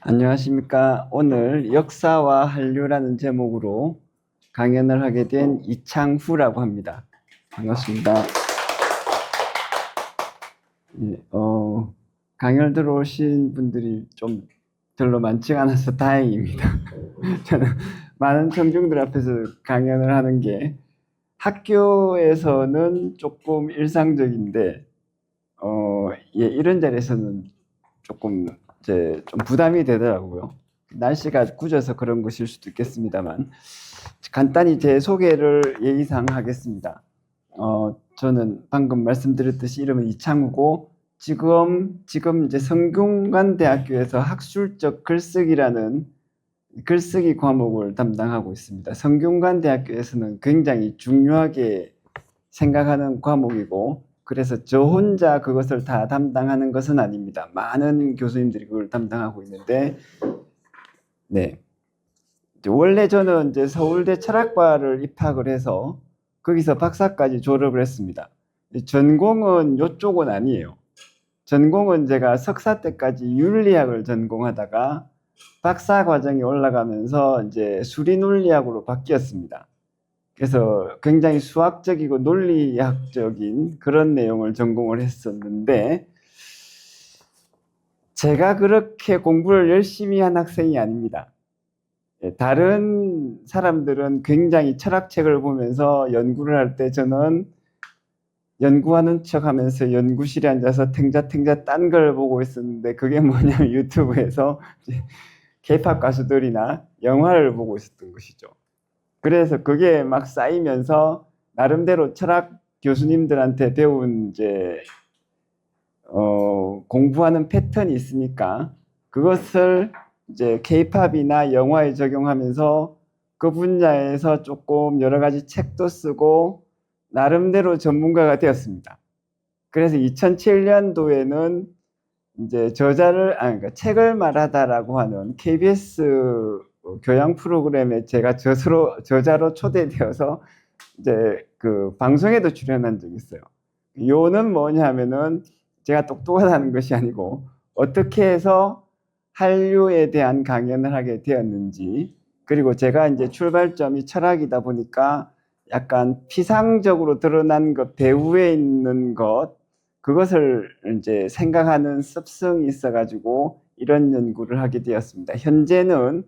안녕하십니까. 오늘 역사와 한류라는 제목으로 강연을 하게 된 이창후라고 합니다. 반갑습니다. 예, 강연 들어오신 분들이 좀 별로 많지가 않아서 다행입니다. 저는 많은 청중들 앞에서 강연을 하는 게 학교에서는 조금 일상적인데, 이런 자리에서는 조금 좀 부담이 되더라고요. 날씨가 굳어서 그런 것일 수도 있겠습니다만, 간단히 제 소개를 예의상 하겠습니다. 저는 방금 말씀드렸듯이 이름은 이창우고, 지금 이제 성균관대학교에서 학술적 글쓰기라는 글쓰기 과목을 담당하고 있습니다. 성균관대학교에서는 굉장히 중요하게 생각하는 과목이고, 그래서 저 혼자 그것을 다 담당하는 것은 아닙니다. 많은 교수님들이 그걸 담당하고 있는데, 네. 원래 저는 이제 서울대 철학과를 입학을 해서 거기서 박사까지 졸업을 했습니다. 전공은 이쪽은 아니에요. 전공은 제가 석사 때까지 윤리학을 전공하다가 박사 과정에 올라가면서 이제 수리논리학으로 바뀌었습니다. 그래서 굉장히 수학적이고 논리학적인 그런 내용을 전공을 했었는데, 제가 그렇게 공부를 열심히 한 학생이 아닙니다. 다른 사람들은 굉장히 철학책을 보면서 연구를 할 때 저는 연구하는 척 하면서 연구실에 앉아서 탱자탱자 딴 걸 보고 있었는데, 그게 뭐냐면 유튜브에서 K-팝 가수들이나 영화를 보고 있었던 것이죠. 그래서 그게 막 쌓이면서 나름대로 철학 교수님들한테 배운 공부하는 패턴이 있으니까 그것을 이제 K-팝이나 영화에 적용하면서 그 분야에서 조금 여러 가지 책도 쓰고 나름대로 전문가가 되었습니다. 그래서 2007년도에는 이제 그러니까 책을 말하다라고 하는 KBS 교양 프로그램에 제가 저자로 초대되어서 이제 그 방송에도 출연한 적이 있어요. 요는 뭐냐면은 제가 똑똑하다는 것이 아니고 어떻게 해서 한류에 대한 강연을 하게 되었는지, 그리고 제가 이제 출발점이 철학이다 보니까 약간 피상적으로 드러난 것, 배후에 있는 것, 그것을 이제 생각하는 습성이 있어가지고 이런 연구를 하게 되었습니다. 현재는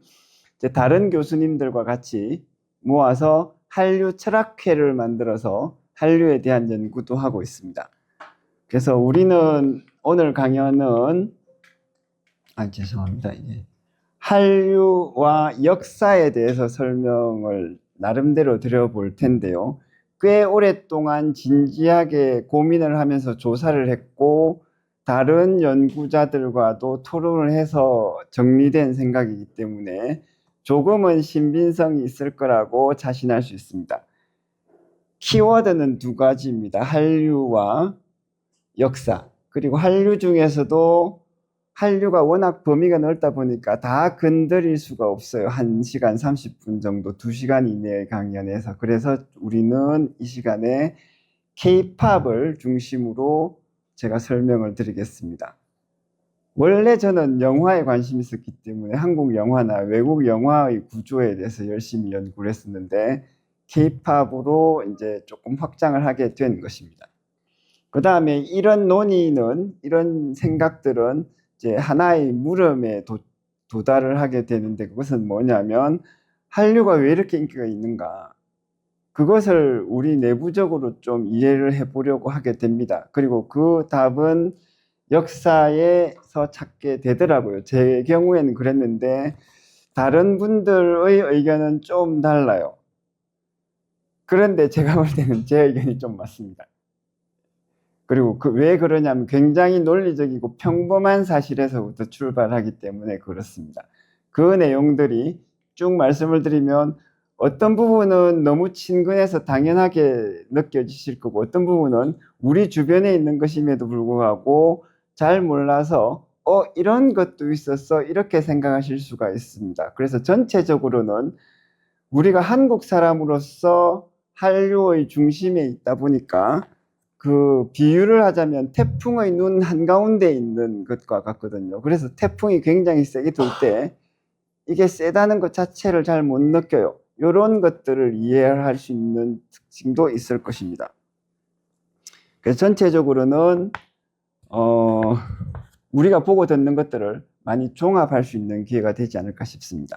이제 다른 교수님들과 같이 모아서 한류 철학회를 만들어서 한류에 대한 연구도 하고 있습니다. 그래서 우리는 오늘 강연은 죄송합니다. 한류와 역사에 대해서 설명을 나름대로 드려볼 텐데요. 꽤 오랫동안 진지하게 고민을 하면서 조사를 했고 다른 연구자들과도 토론을 해서 정리된 생각이기 때문에 조금은 신빙성이 있을 거라고 자신할 수 있습니다. 키워드는 두 가지입니다. 한류와 역사. 그리고 한류 중에서도 한류가 워낙 범위가 넓다 보니까 다 건드릴 수가 없어요. 1시간 30분 정도, 2시간 이내의 강연에서. 그래서 우리는 이 시간에 K-팝을 중심으로 제가 설명을 드리겠습니다. 원래 저는 영화에 관심이 있었기 때문에 한국 영화나 외국 영화의 구조에 대해서 열심히 연구를 했었는데 K-팝으로 이제 조금 확장을 하게 된 것입니다. 그 다음에 이런 논의는, 이런 생각들은 이제 하나의 물음에 도달을 하게 되는데, 그것은 뭐냐면 한류가 왜 이렇게 인기가 있는가, 그것을 우리 내부적으로 좀 이해를 해보려고 하게 됩니다. 그리고 그 답은 역사에서 찾게 되더라고요. 제 경우에는 그랬는데 다른 분들의 의견은 좀 달라요. 그런데 제가 볼 때는 제 의견이 좀 맞습니다. 그리고 왜 그러냐면 굉장히 논리적이고 평범한 사실에서부터 출발하기 때문에 그렇습니다. 그 내용들이 쭉 말씀을 드리면 어떤 부분은 너무 친근해서 당연하게 느껴지실 거고, 어떤 부분은 우리 주변에 있는 것임에도 불구하고 잘 몰라서 이런 것도 있었어, 이렇게 생각하실 수가 있습니다. 그래서 전체적으로는 우리가 한국 사람으로서 한류의 중심에 있다 보니까 그 비유를 하자면 태풍의 눈 한가운데 있는 것과 같거든요. 그래서 태풍이 굉장히 세게 돌 때 이게 세다는 것 자체를 잘 못 느껴요. 이런 것들을 이해할 수 있는 특징도 있을 것입니다. 그래서 전체적으로는 우리가 보고 듣는 것들을 많이 종합할 수 있는 기회가 되지 않을까 싶습니다.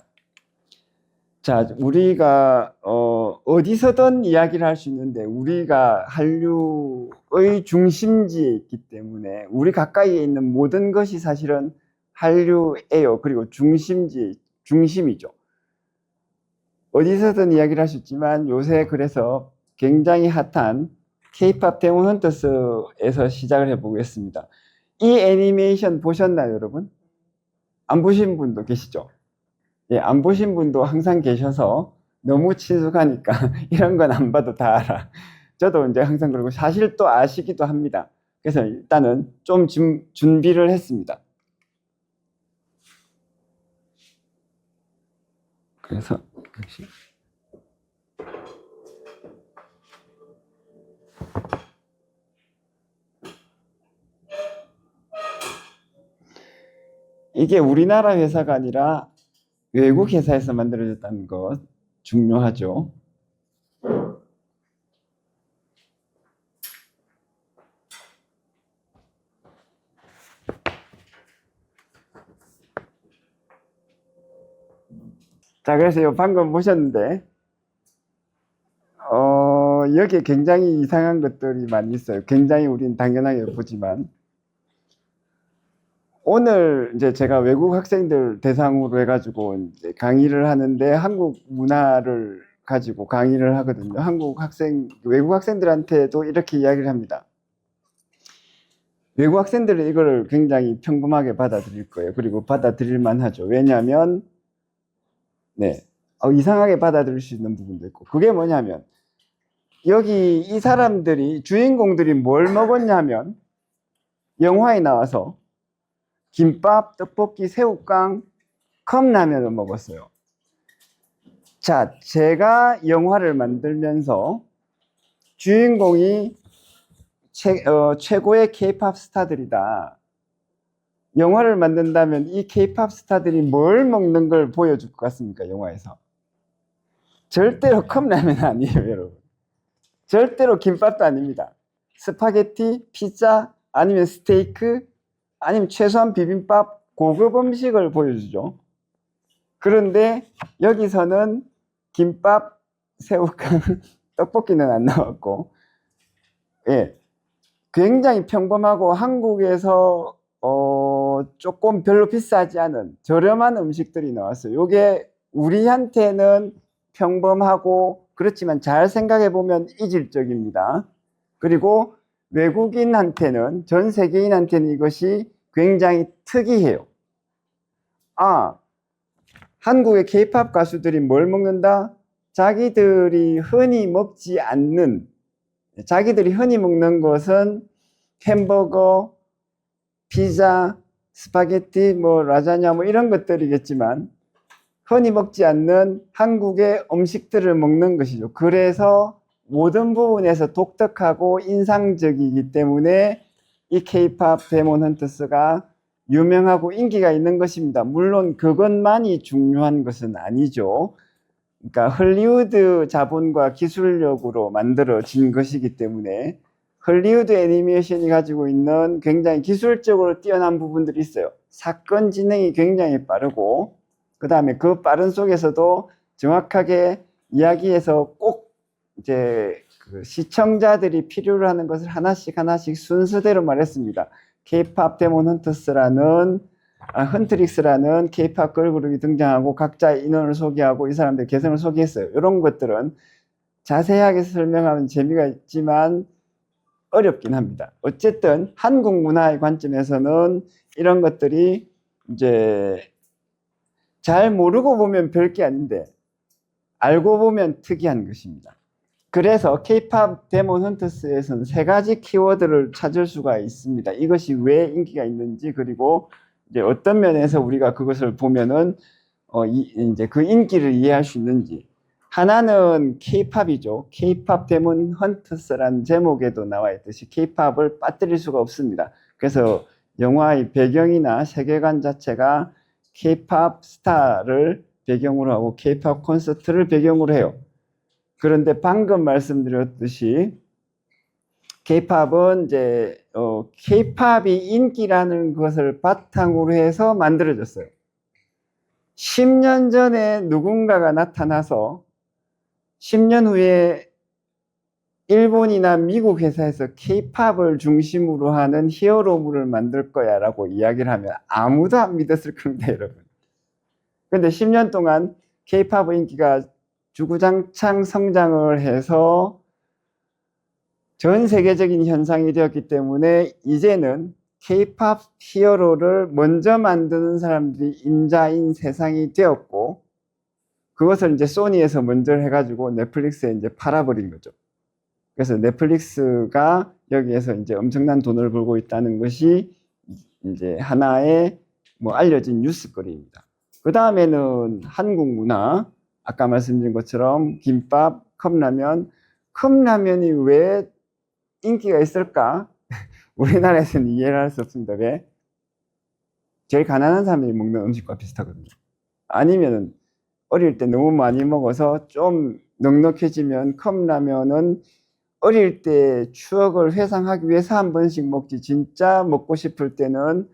자, 우리가 어디서든 이야기를 할 수 있는데 우리가 한류의 중심지에 있기 때문에 우리 가까이에 있는 모든 것이 사실은 한류예요. 그리고 중심이죠. 어디서든 이야기를 할 수 있지만 요새 그래서 굉장히 핫한 K-pop 데몬 헌터스에서 시작을 해보겠습니다. 이 애니메이션 보셨나요, 여러분? 안 보신 분도 계시죠? 예, 안 보신 분도 항상 계셔서 너무 친숙하니까 이런 건 안 봐도 다 알아. 저도 이제 항상 그러고 사실 또 아시기도 합니다. 그래서 일단은 좀 준비를 했습니다. 그래서 이게 우리나라 회사가 아니라 외국 회사에서 만들어졌다는 것 중요하죠. 자, 그래서 방금 보셨는데 여기에 굉장히 이상한 것들이 많이 있어요. 굉장히 우린 당연하게 보지만 오늘 이제 제가 외국 학생들 대상으로 해가지고 이제 강의를 하는데 한국 문화를 가지고 강의를 하거든요. 외국 학생들한테도 이렇게 이야기를 합니다. 외국 학생들은 이거를 굉장히 평범하게 받아들일 거예요. 그리고 받아들일 만하죠. 왜냐하면 이상하게 받아들일 수 있는 부분도 있고, 그게 뭐냐면 여기 이 사람들이 주인공들이 뭘 먹었냐면 영화에 나와서 김밥, 떡볶이, 새우깡, 컵라면을 먹었어요. 자, 제가 영화를 만들면서 주인공이 최고의 K-pop 스타들이다. 영화를 만든다면 이 K-pop 스타들이 뭘 먹는 걸 보여줄 것 같습니까? 영화에서. 절대로 컵라면 아니에요, 여러분. 절대로 김밥도 아닙니다. 스파게티, 피자, 아니면 스테이크, 아니면 최소한 비빔밥, 고급 음식을 보여주죠. 그런데 여기서는 김밥, 새우깡, 떡볶이는 안 나왔고, 예, 굉장히 평범하고 한국에서 조금 별로 비싸지 않은 저렴한 음식들이 나왔어요. 이게 우리한테는 평범하고 그렇지만 잘 생각해 보면 이질적입니다. 그리고 외국인한테는, 전 세계인한테는 이것이 굉장히 특이해요. 아, 한국의 K-pop 가수들이 뭘 먹는다? 자기들이 흔히 먹는 것은 햄버거, 피자, 스파게티, 라자냐 이런 것들이겠지만 흔히 먹지 않는 한국의 음식들을 먹는 것이죠. 그래서 모든 부분에서 독특하고 인상적이기 때문에 이 K-pop 데몬 헌터스가 유명하고 인기가 있는 것입니다. 물론 그것만이 중요한 것은 아니죠. 그러니까 헐리우드 자본과 기술력으로 만들어진 것이기 때문에 헐리우드 애니메이션이 가지고 있는 굉장히 기술적으로 뛰어난 부분들이 있어요. 사건 진행이 굉장히 빠르고, 그 다음에 그 빠른 속에서도 정확하게 이야기해서 꼭 이제 그 시청자들이 필요로 하는 것을 하나씩 순서대로 말했습니다. K-pop 데몬 헌트릭스라는 K-pop 걸그룹이 등장하고 각자의 인원을 소개하고 이 사람들 개성을 소개했어요. 이런 것들은 자세하게 설명하면 재미가 있지만 어렵긴 합니다. 어쨌든 한국 문화의 관점에서는 이런 것들이 이제 잘 모르고 보면 별게 아닌데 알고 보면 특이한 것입니다. 그래서 K-pop 데몬 헌터스에서는 3가지 키워드를 찾을 수가 있습니다. 이것이 왜 인기가 있는지, 그리고 이제 어떤 면에서 우리가 그것을 보면은 이제 그 인기를 이해할 수 있는지. 하나는 케이팝이죠. 케이팝 데몬 헌터스란 제목에도 나와 있듯이 케이팝을 빠뜨릴 수가 없습니다. 그래서 영화의 배경이나 세계관 자체가 케이팝 스타를 배경으로 하고 케이팝 콘서트를 배경으로 해요. 그런데 방금 말씀드렸듯이 케이팝은 이제 케이팝이 인기라는 것을 바탕으로 해서 만들어졌어요. 10년 전에 누군가가 나타나서 10년 후에 일본이나 미국 회사에서 케이팝을 중심으로 하는 히어로물을 만들 거야 라고 이야기를 하면 아무도 안 믿었을 겁니다, 여러분. 근데 10년 동안 케이팝 인기가 주구장창 성장을 해서 전 세계적인 현상이 되었기 때문에 이제는 케이팝 히어로를 먼저 만드는 사람들이 인자인 세상이 되었고, 그것을 이제 소니에서 먼저 해가지고 넷플릭스에 이제 팔아버린 거죠. 그래서 넷플릭스가 여기에서 이제 엄청난 돈을 벌고 있다는 것이 이제 하나의 뭐 알려진 뉴스거리입니다. 그 다음에는 한국 문화, 아까 말씀드린 것처럼 김밥, 컵라면. 컵라면이 왜 인기가 있을까? 우리나라에서는 이해를 할 수 없습니다. 왜? 제일 가난한 사람들이 먹는 음식과 비슷하거든요. 아니면 어릴 때 너무 많이 먹어서 좀 넉넉해지면 컵라면은 어릴 때 추억을 회상하기 위해서 한 번씩 먹지, 진짜 먹고 싶을 때는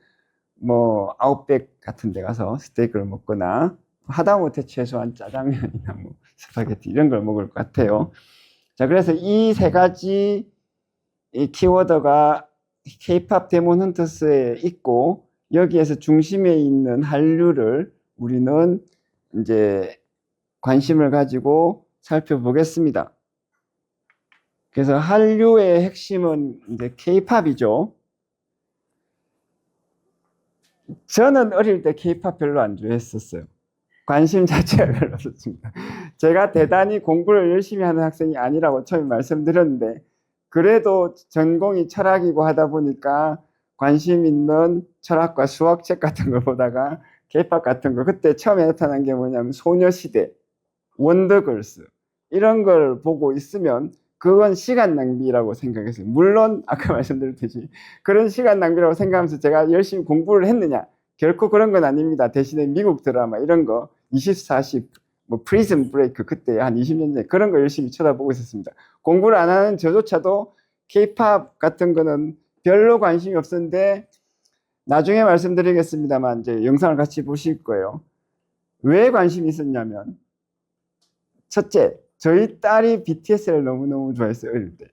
뭐 아웃백 같은 데 가서 스테이크를 먹거나 하다못해 최소한 짜장면이나 뭐 스파게티 이런 걸 먹을 것 같아요. 자, 그래서 이 세 가지 이 키워드가 케이팝 데몬 헌터스에 있고, 여기에서 중심에 있는 한류를 우리는 이제 관심을 가지고 살펴보겠습니다. 그래서 한류의 핵심은 이제 케이팝이죠. 저는 어릴 때 케이팝 별로 안 좋아했었어요. 관심 자체가 별로 없었습니다. 제가 대단히 공부를 열심히 하는 학생이 아니라고 처음에 말씀드렸는데, 그래도 전공이 철학이고 하다 보니까 관심 있는 철학과 수학책 같은 걸 보다가 케이팝 같은 거, 그때 처음에 나타난 게 뭐냐면 소녀시대, 원더걸스 이런 걸 보고 있으면 그건 시간 낭비라고 생각했어요. 물론 아까 말씀드렸듯이 그런 시간 낭비라고 생각하면서 제가 열심히 공부를 했느냐? 결코 그런 건 아닙니다. 대신에 미국 드라마 이런 거 24시 뭐 프리즌 브레이크, 그때 한 20년 전에 그런 거 열심히 쳐다보고 있었습니다. 공부를 안 하는 저조차도 케이팝 같은 거는 별로 관심이 없었는데, 나중에 말씀드리겠습니다만 이제 영상을 같이 보실 거예요. 왜 관심이 있었냐면, 첫째, 저희 딸이 BTS를 너무너무 좋아했어요, 어릴 때.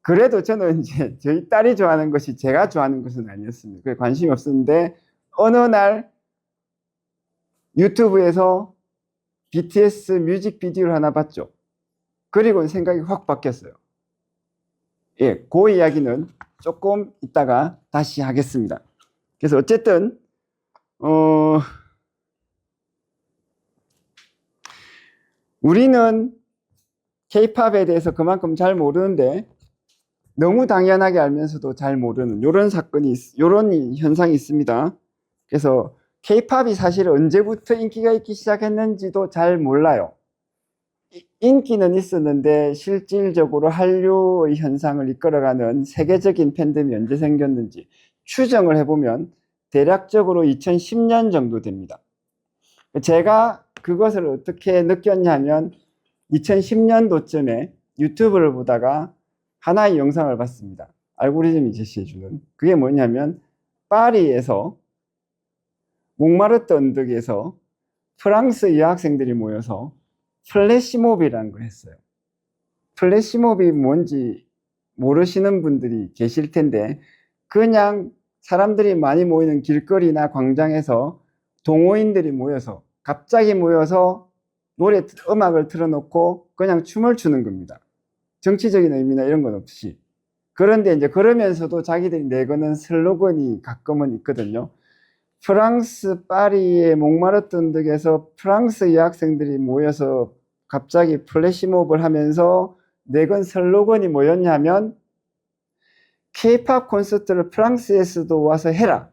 그래도 저는 이제 저희 딸이 좋아하는 것이 제가 좋아하는 것은 아니었습니다. 그게 관심이 없었는데, 어느 날 유튜브에서 BTS 뮤직비디오를 하나 봤죠. 그리고 생각이 확 바뀌었어요. 예, 그 이야기는 조금 이따가 다시 하겠습니다. 그래서 어쨌든 우리는 K-팝에 대해서 그만큼 잘 모르는데, 너무 당연하게 알면서도 잘 모르는 이런 현상이 있습니다. 그래서 K-팝이 사실 언제부터 인기가 있기 시작했는지도 잘 몰라요. 인기는 있었는데 실질적으로 한류의 현상을 이끌어가는 세계적인 팬덤이 언제 생겼는지 추정을 해보면 대략적으로 2010년 정도 됩니다. 제가 그것을 어떻게 느꼈냐면, 2010년도쯤에 유튜브를 보다가 하나의 영상을 봤습니다. 알고리즘이 제시해주는. 그게 뭐냐면, 파리에서 몽마르트 언덕에서 프랑스 여학생들이 모여서 플래시몹이라는 걸 했어요. 플래시몹이 뭔지 모르시는 분들이 계실 텐데, 그냥 사람들이 많이 모이는 길거리나 광장에서 동호인들이 모여서 갑자기 모여서 음악을 틀어놓고 그냥 춤을 추는 겁니다. 정치적인 의미나 이런 건 없이. 그런데 이제 그러면서도 자기들이 내거는 슬로건이 가끔은 있거든요. 프랑스 파리의 몽마르트 언덕에서 프랑스 여학생들이 모여서 갑자기 플래시몹을 하면서 내건 슬로건이 뭐였냐면, K-팝 콘서트를 프랑스에서도 와서 해라.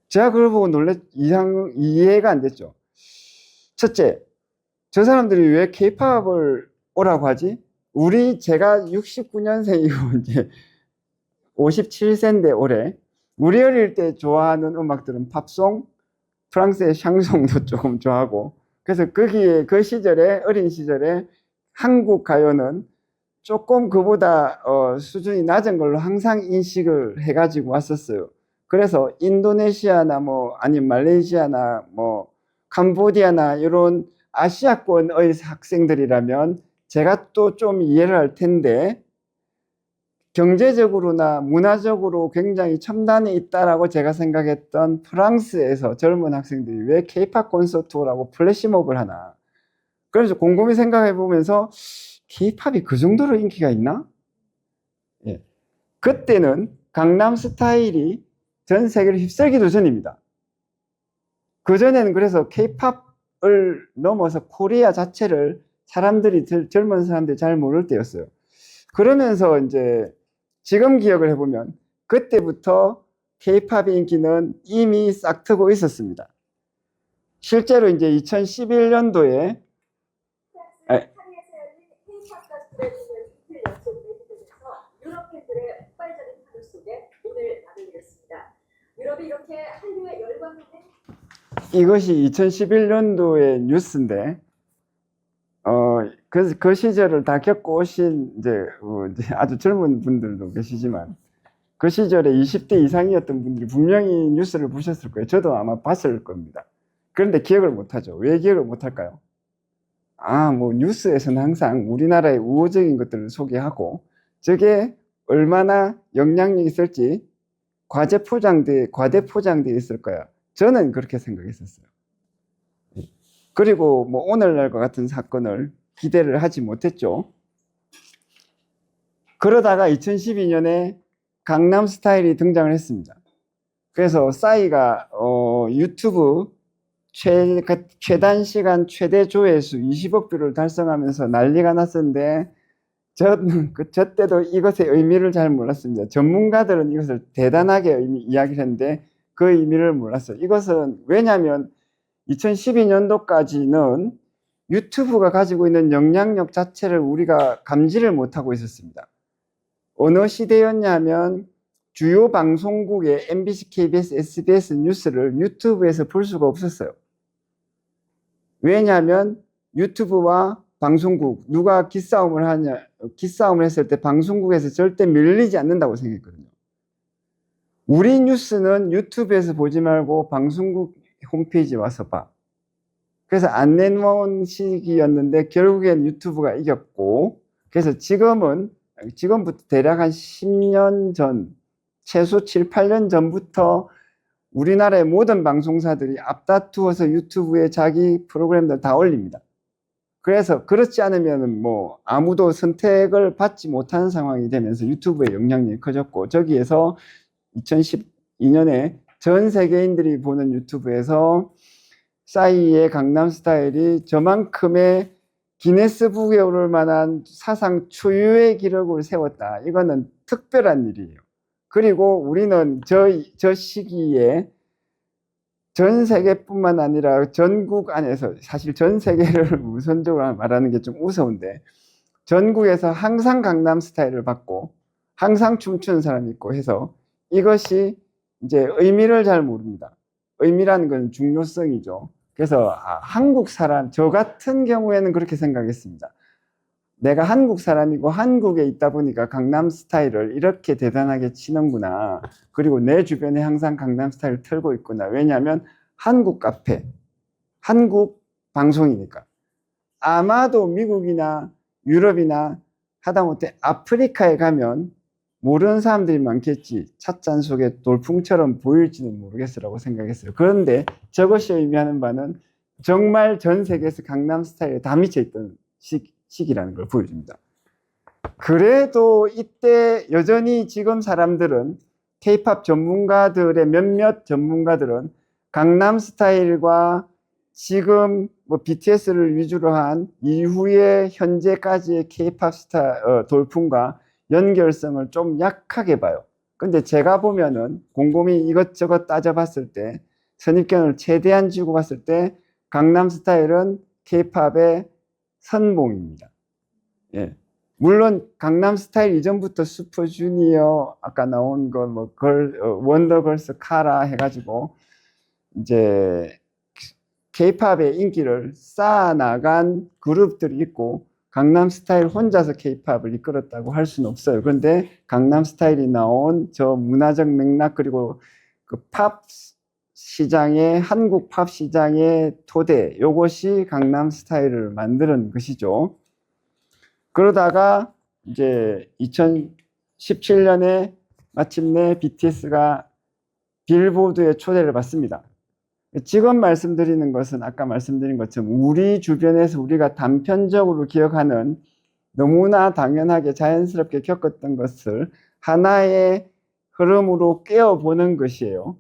제가 그걸 보고 이해가 안 됐죠. 첫째, 저 사람들이 왜 케이팝을 오라고 하지? 제가 69년생이고 이제 57세인데 올해 우리 어릴 때 좋아하는 음악들은 팝송, 프랑스의 샹송도 조금 좋아하고 그래서 거기에 그 시절에 어린 시절에 한국 가요는 조금 그보다 수준이 낮은 걸로 항상 인식을 해가지고 왔었어요. 그래서 인도네시아나 뭐 아니면 말레이시아나 뭐 캄보디아나 이런 아시아권의 학생들이라면 제가 또 좀 이해를 할 텐데 경제적으로나 문화적으로 굉장히 첨단에 있다라고 제가 생각했던 프랑스에서 젊은 학생들이 왜 케이팝 콘서트라고 플래시몹을 하나. 그래서 곰곰이 생각해 보면서 케이팝이 그 정도로 인기가 있나? 예. 그때는 강남 스타일이 전 세계를 휩쓸기도 전입니다. 그전에는 그래서 케이팝을 넘어서 코리아 자체를 젊은 사람들이 잘 모를 때였어요. 그러면서 이제 지금 기억을 해보면 그때부터 케이팝의 인기는 이미 싹트고 있었습니다. 실제로 이제 2011년도에 이것이 2011년도의 뉴스인데 그 시절을 다 겪고 오신 이제 아주 젊은 분들도 계시지만 그 시절에 20대 이상이었던 분들이 분명히 뉴스를 보셨을 거예요. 저도 아마 봤을 겁니다. 그런데 기억을 못하죠. 왜 기억을 못할까요? 뭐 뉴스에서는 항상 우리나라의 우호적인 것들을 소개하고 저게 얼마나 영향력이 있을지 과대 포장되어 있을 거야. 저는 그렇게 생각했었어요. 그리고 뭐 오늘날과 같은 사건을 기대를 하지 못했죠. 그러다가 2012년에 강남 스타일이 등장을 했습니다. 그래서 싸이가 유튜브 최단 시간 최대 조회수 20억 뷰를 달성하면서 난리가 났었는데 저 때도 이것의 의미를 잘 몰랐습니다. 전문가들은 이것을 대단하게 이야기를 했는데 그 의미를 몰랐어요. 이것은 왜냐하면 2012년도까지는 유튜브가 가지고 있는 영향력 자체를 우리가 감지를 못하고 있었습니다. 어느 시대였냐 하면 주요 방송국의 MBC, KBS, SBS 뉴스를 유튜브에서 볼 수가 없었어요. 왜냐하면 유튜브와 방송국 누가 기싸움을 했을 때 방송국에서 절대 밀리지 않는다고 생각했거든요. 우리 뉴스는 유튜브에서 보지 말고 방송국 홈페이지에 와서 봐. 그래서 안 내놓은 시기였는데 결국엔 유튜브가 이겼고 그래서 지금부터 대략 한 10년 전 최소 7, 8년 전부터 우리나라의 모든 방송사들이 앞다투어서 유튜브에 자기 프로그램들 다 올립니다. 그래서 그렇지 않으면 뭐 아무도 선택을 받지 못하는 상황이 되면서 유튜브의 영향력이 커졌고 저기에서 2012년에 전 세계인들이 보는 유튜브에서 싸이의 강남스타일이 저만큼의 기네스북에 오를 만한 사상 초유의 기록을 세웠다. 이거는 특별한 일이에요. 그리고 우리는 저 시기에 전 세계뿐만 아니라 전국 안에서 사실 전 세계를 우선적으로 말하는 게 좀 우스운데 전국에서 항상 강남 스타일을 받고 항상 춤추는 사람이 있고 해서 이것이 이제 의미를 잘 모릅니다. 의미라는 건 중요성이죠. 그래서 한국 사람, 저 같은 경우에는 그렇게 생각했습니다. 내가 한국 사람이고 한국에 있다 보니까 강남 스타일을 이렇게 대단하게 치는구나. 그리고 내 주변에 항상 강남 스타일을 틀고 있구나. 왜냐하면 한국 카페, 한국 방송이니까. 아마도 미국이나 유럽이나 하다못해 아프리카에 가면 모르는 사람들이 많겠지. 찻잔 속에 돌풍처럼 보일지는 모르겠으라고 생각했어요. 그런데 저것이 의미하는 바는 정말 전 세계에서 강남 스타일에 다 미쳐있던 시기라는 걸 보여줍니다. 그래도 이때 여전히 지금 사람들은 K-팝 전문가들의 몇몇 전문가들은 강남 스타일과 지금 뭐 BTS를 위주로 한 이후에 현재까지의 K-팝 돌풍과 연결성을 좀 약하게 봐요. 근데 제가 보면은 곰곰이 이것저것 따져봤을 때 선입견을 최대한 지우고 봤을 때 강남 스타일은 K-팝의 선봉입니다. 예. 물론 강남스타일 이전부터 슈퍼주니어 아까 나온 거 뭐 원더걸스 카라 해가지고 이제 K-팝의 인기를 쌓아나간 그룹들이 있고 강남스타일 혼자서 K-팝을 이끌었다고 할 수는 없어요. 그런데 강남스타일이 나온 저 문화적 맥락 그리고 그 팝 시장의 한국 팝 시장의 토대 요것이 강남스타일을 만드는 것이죠. 그러다가 이제 2017년에 마침내 BTS가 빌보드의 초대를 받습니다. 지금 말씀드리는 것은 아까 말씀드린 것처럼 우리 주변에서 우리가 단편적으로 기억하는 너무나 당연하게 자연스럽게 겪었던 것을 하나의 흐름으로 깨어보는 것이에요.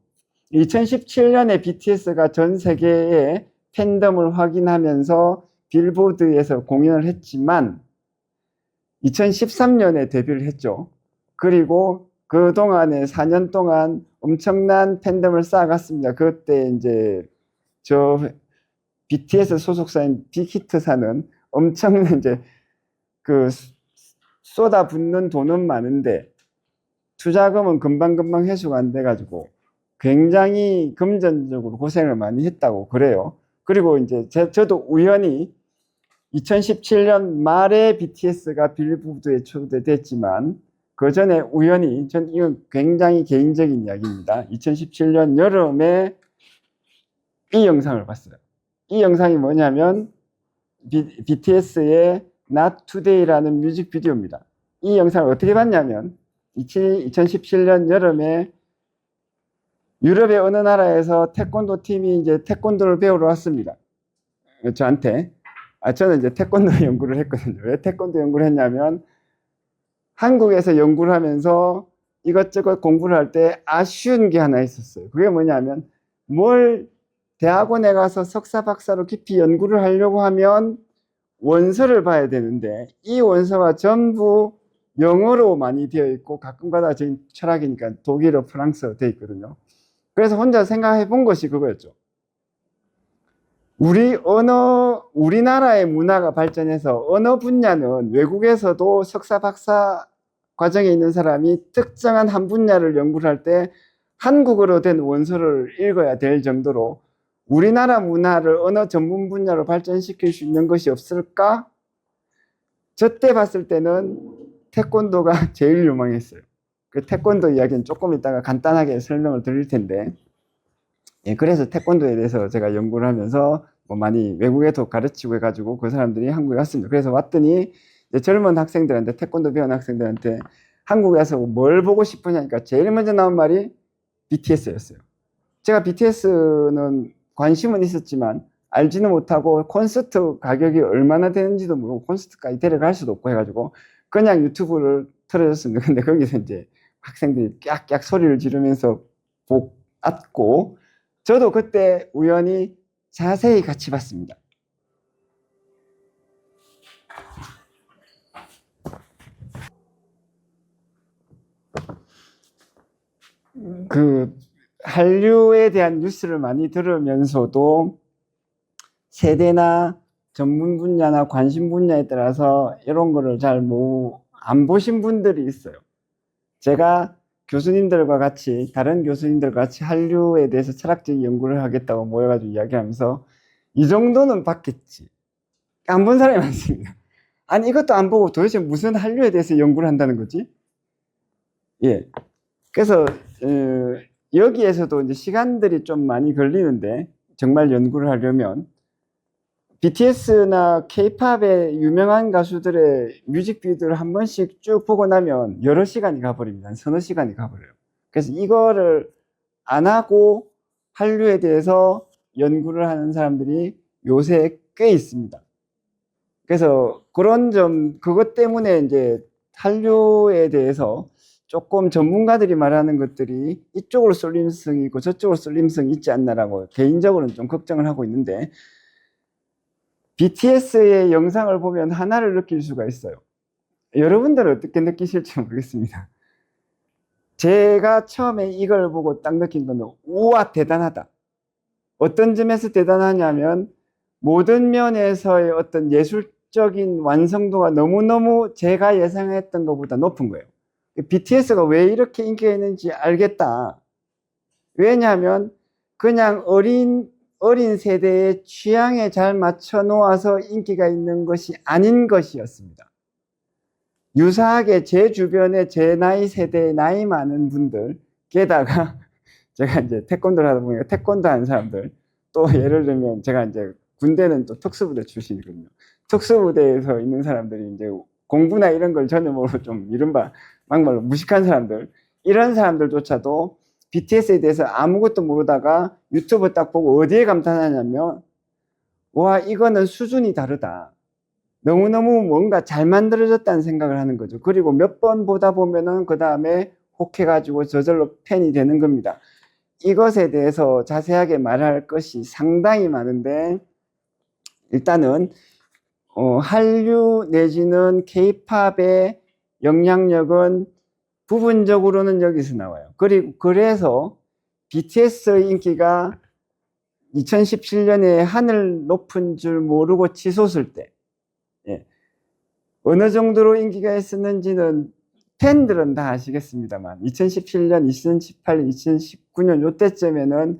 2017년에 BTS가 전 세계의 팬덤을 확인하면서 빌보드에서 공연을 했지만 2013년에 데뷔를 했죠. 그리고 그동안에 4년 동안 엄청난 팬덤을 쌓아갔습니다. 그때 이제 저 BTS 소속사인 빅히트사는 엄청난 이제 그 쏟아붓는 돈은 많은데 투자금은 금방금방 회수가 안 돼가지고 굉장히 금전적으로 고생을 많이 했다고 그래요. 그리고 이제 저도 우연히 2017년 말에 BTS가 빌보드에 초대됐지만 그 전에 우연히 전 이건 굉장히 개인적인 이야기입니다. 2017년 여름에 이 영상을 봤어요. 이 영상이 뭐냐면 BTS의 Not Today라는 뮤직비디오입니다. 이 영상을 어떻게 봤냐면 2017년 여름에 유럽의 어느 나라에서 태권도 팀이 이제 태권도를 배우러 왔습니다. 저한테. 저는 이제 태권도 연구를 했거든요. 왜 태권도 연구를 했냐면 한국에서 연구를 하면서 이것저것 공부를 할 때 아쉬운 게 하나 있었어요. 그게 뭐냐면 뭘 대학원에 가서 석사 박사로 깊이 연구를 하려고 하면 원서를 봐야 되는데 이 원서가 전부 영어로 많이 되어 있고 가끔가다 저희 철학이니까 독일어, 프랑스어로 되어 있거든요. 그래서 혼자 생각해 본 것이 그거였죠. 우리나라의 문화가 발전해서 언어 분야는 외국에서도 석사 박사 과정에 있는 사람이 특정한 한 분야를 연구를 할 때 한국어로 된 원서를 읽어야 될 정도로 우리나라 문화를 언어 전문 분야로 발전시킬 수 있는 것이 없을까? 저때 봤을 때는 태권도가 제일 유망했어요. 그 태권도 이야기는 조금 이따가 간단하게 설명을 드릴 텐데 예, 그래서 태권도에 대해서 제가 연구를 하면서 뭐 많이 외국에도 가르치고 해가지고 그 사람들이 한국에 왔습니다. 그래서 왔더니 이제 젊은 학생들한테 태권도 배운 학생들한테 한국에 와서 뭘 보고 싶으냐니까 제일 먼저 나온 말이 BTS였어요. 제가 BTS는 관심은 있었지만 알지는 못하고 콘서트 가격이 얼마나 되는지도 모르고 콘서트까지 데려갈 수도 없고 해가지고 그냥 유튜브를 틀어줬습니다. 근데 거기서 이제 학생들이 깍깍 소리를 지르면서 앉고 저도 그때 우연히 자세히 같이 봤습니다. 그 한류에 대한 뉴스를 많이 들으면서도 세대나 전문 분야나 관심 분야에 따라서 이런 거를 잘 안 보신 분들이 있어요. 제가 교수님들과 같이 다른 교수님들과 같이 한류에 대해서 철학적 연구를 하겠다고 모여가지고 이야기하면서 이 정도는 봤겠지. 안 본 사람이 많습니다. 아니 이것도 안 보고 도대체 무슨 한류에 대해서 연구를 한다는 거지? 예. 그래서 여기에서도 이제 시간들이 좀 많이 걸리는데 정말 연구를 하려면 BTS나 K-팝의 유명한 가수들의 뮤직비디오를 한 번씩 쭉 보고 나면 여러 시간이 가버립니다. 서너 시간이 가버려요. 그래서 이거를 안 하고 한류에 대해서 연구를 하는 사람들이 요새 꽤 있습니다. 그래서 그런 그것 때문에 이제 한류에 대해서 조금 전문가들이 말하는 것들이 이쪽으로 쏠림성이 있고 저쪽으로 쏠림성이 있지 않나라고 개인적으로는 좀 걱정을 하고 있는데 BTS의 영상을 보면 하나를 느낄 수가 있어요. 여러분들은 어떻게 느끼실지 모르겠습니다. 제가 처음에 이걸 보고 딱 느낀 건 우와 대단하다. 어떤 점에서 대단하냐면 모든 면에서의 어떤 예술적인 완성도가 너무너무 제가 예상했던 것보다 높은 거예요. BTS가 왜 이렇게 인기가 있는지 알겠다. 왜냐하면 그냥 어린 세대의 취향에 잘 맞춰 놓아서 인기가 있는 것이 아닌 것이었습니다. 유사하게 제 주변에 제 나이 세대의 나이 많은 분들, 게다가 제가 이제 태권도를 하다 보니까 태권도 하는 사람들, 또 예를 들면 제가 이제 군대는 또 특수부대 출신이거든요. 특수부대에서 있는 사람들이 이제 공부나 이런 걸 전혀 모르고 좀 이른바 막말로 무식한 사람들, 이런 사람들조차도 BTS에 대해서 아무것도 모르다가 유튜브 딱 보고 어디에 감탄하냐면, 와, 이거는 수준이 다르다. 너무너무 뭔가 잘 만들어졌다는 생각을 하는 거죠. 그리고 몇 번 보다 보면은 그 다음에 혹해가지고 저절로 팬이 되는 겁니다. 이것에 대해서 자세하게 말할 것이 상당히 많은데, 일단은 한류 내지는 K-팝의 영향력은 부분적으로는 여기서 나와요. 그리고 그래서 BTS의 인기가 2017년에 하늘 높은 줄 모르고 치솟을 때, 예, 어느 정도로 인기가 있었는지는 팬들은 다 아시겠습니다만 2017년, 2018년, 2019년 이때쯤에는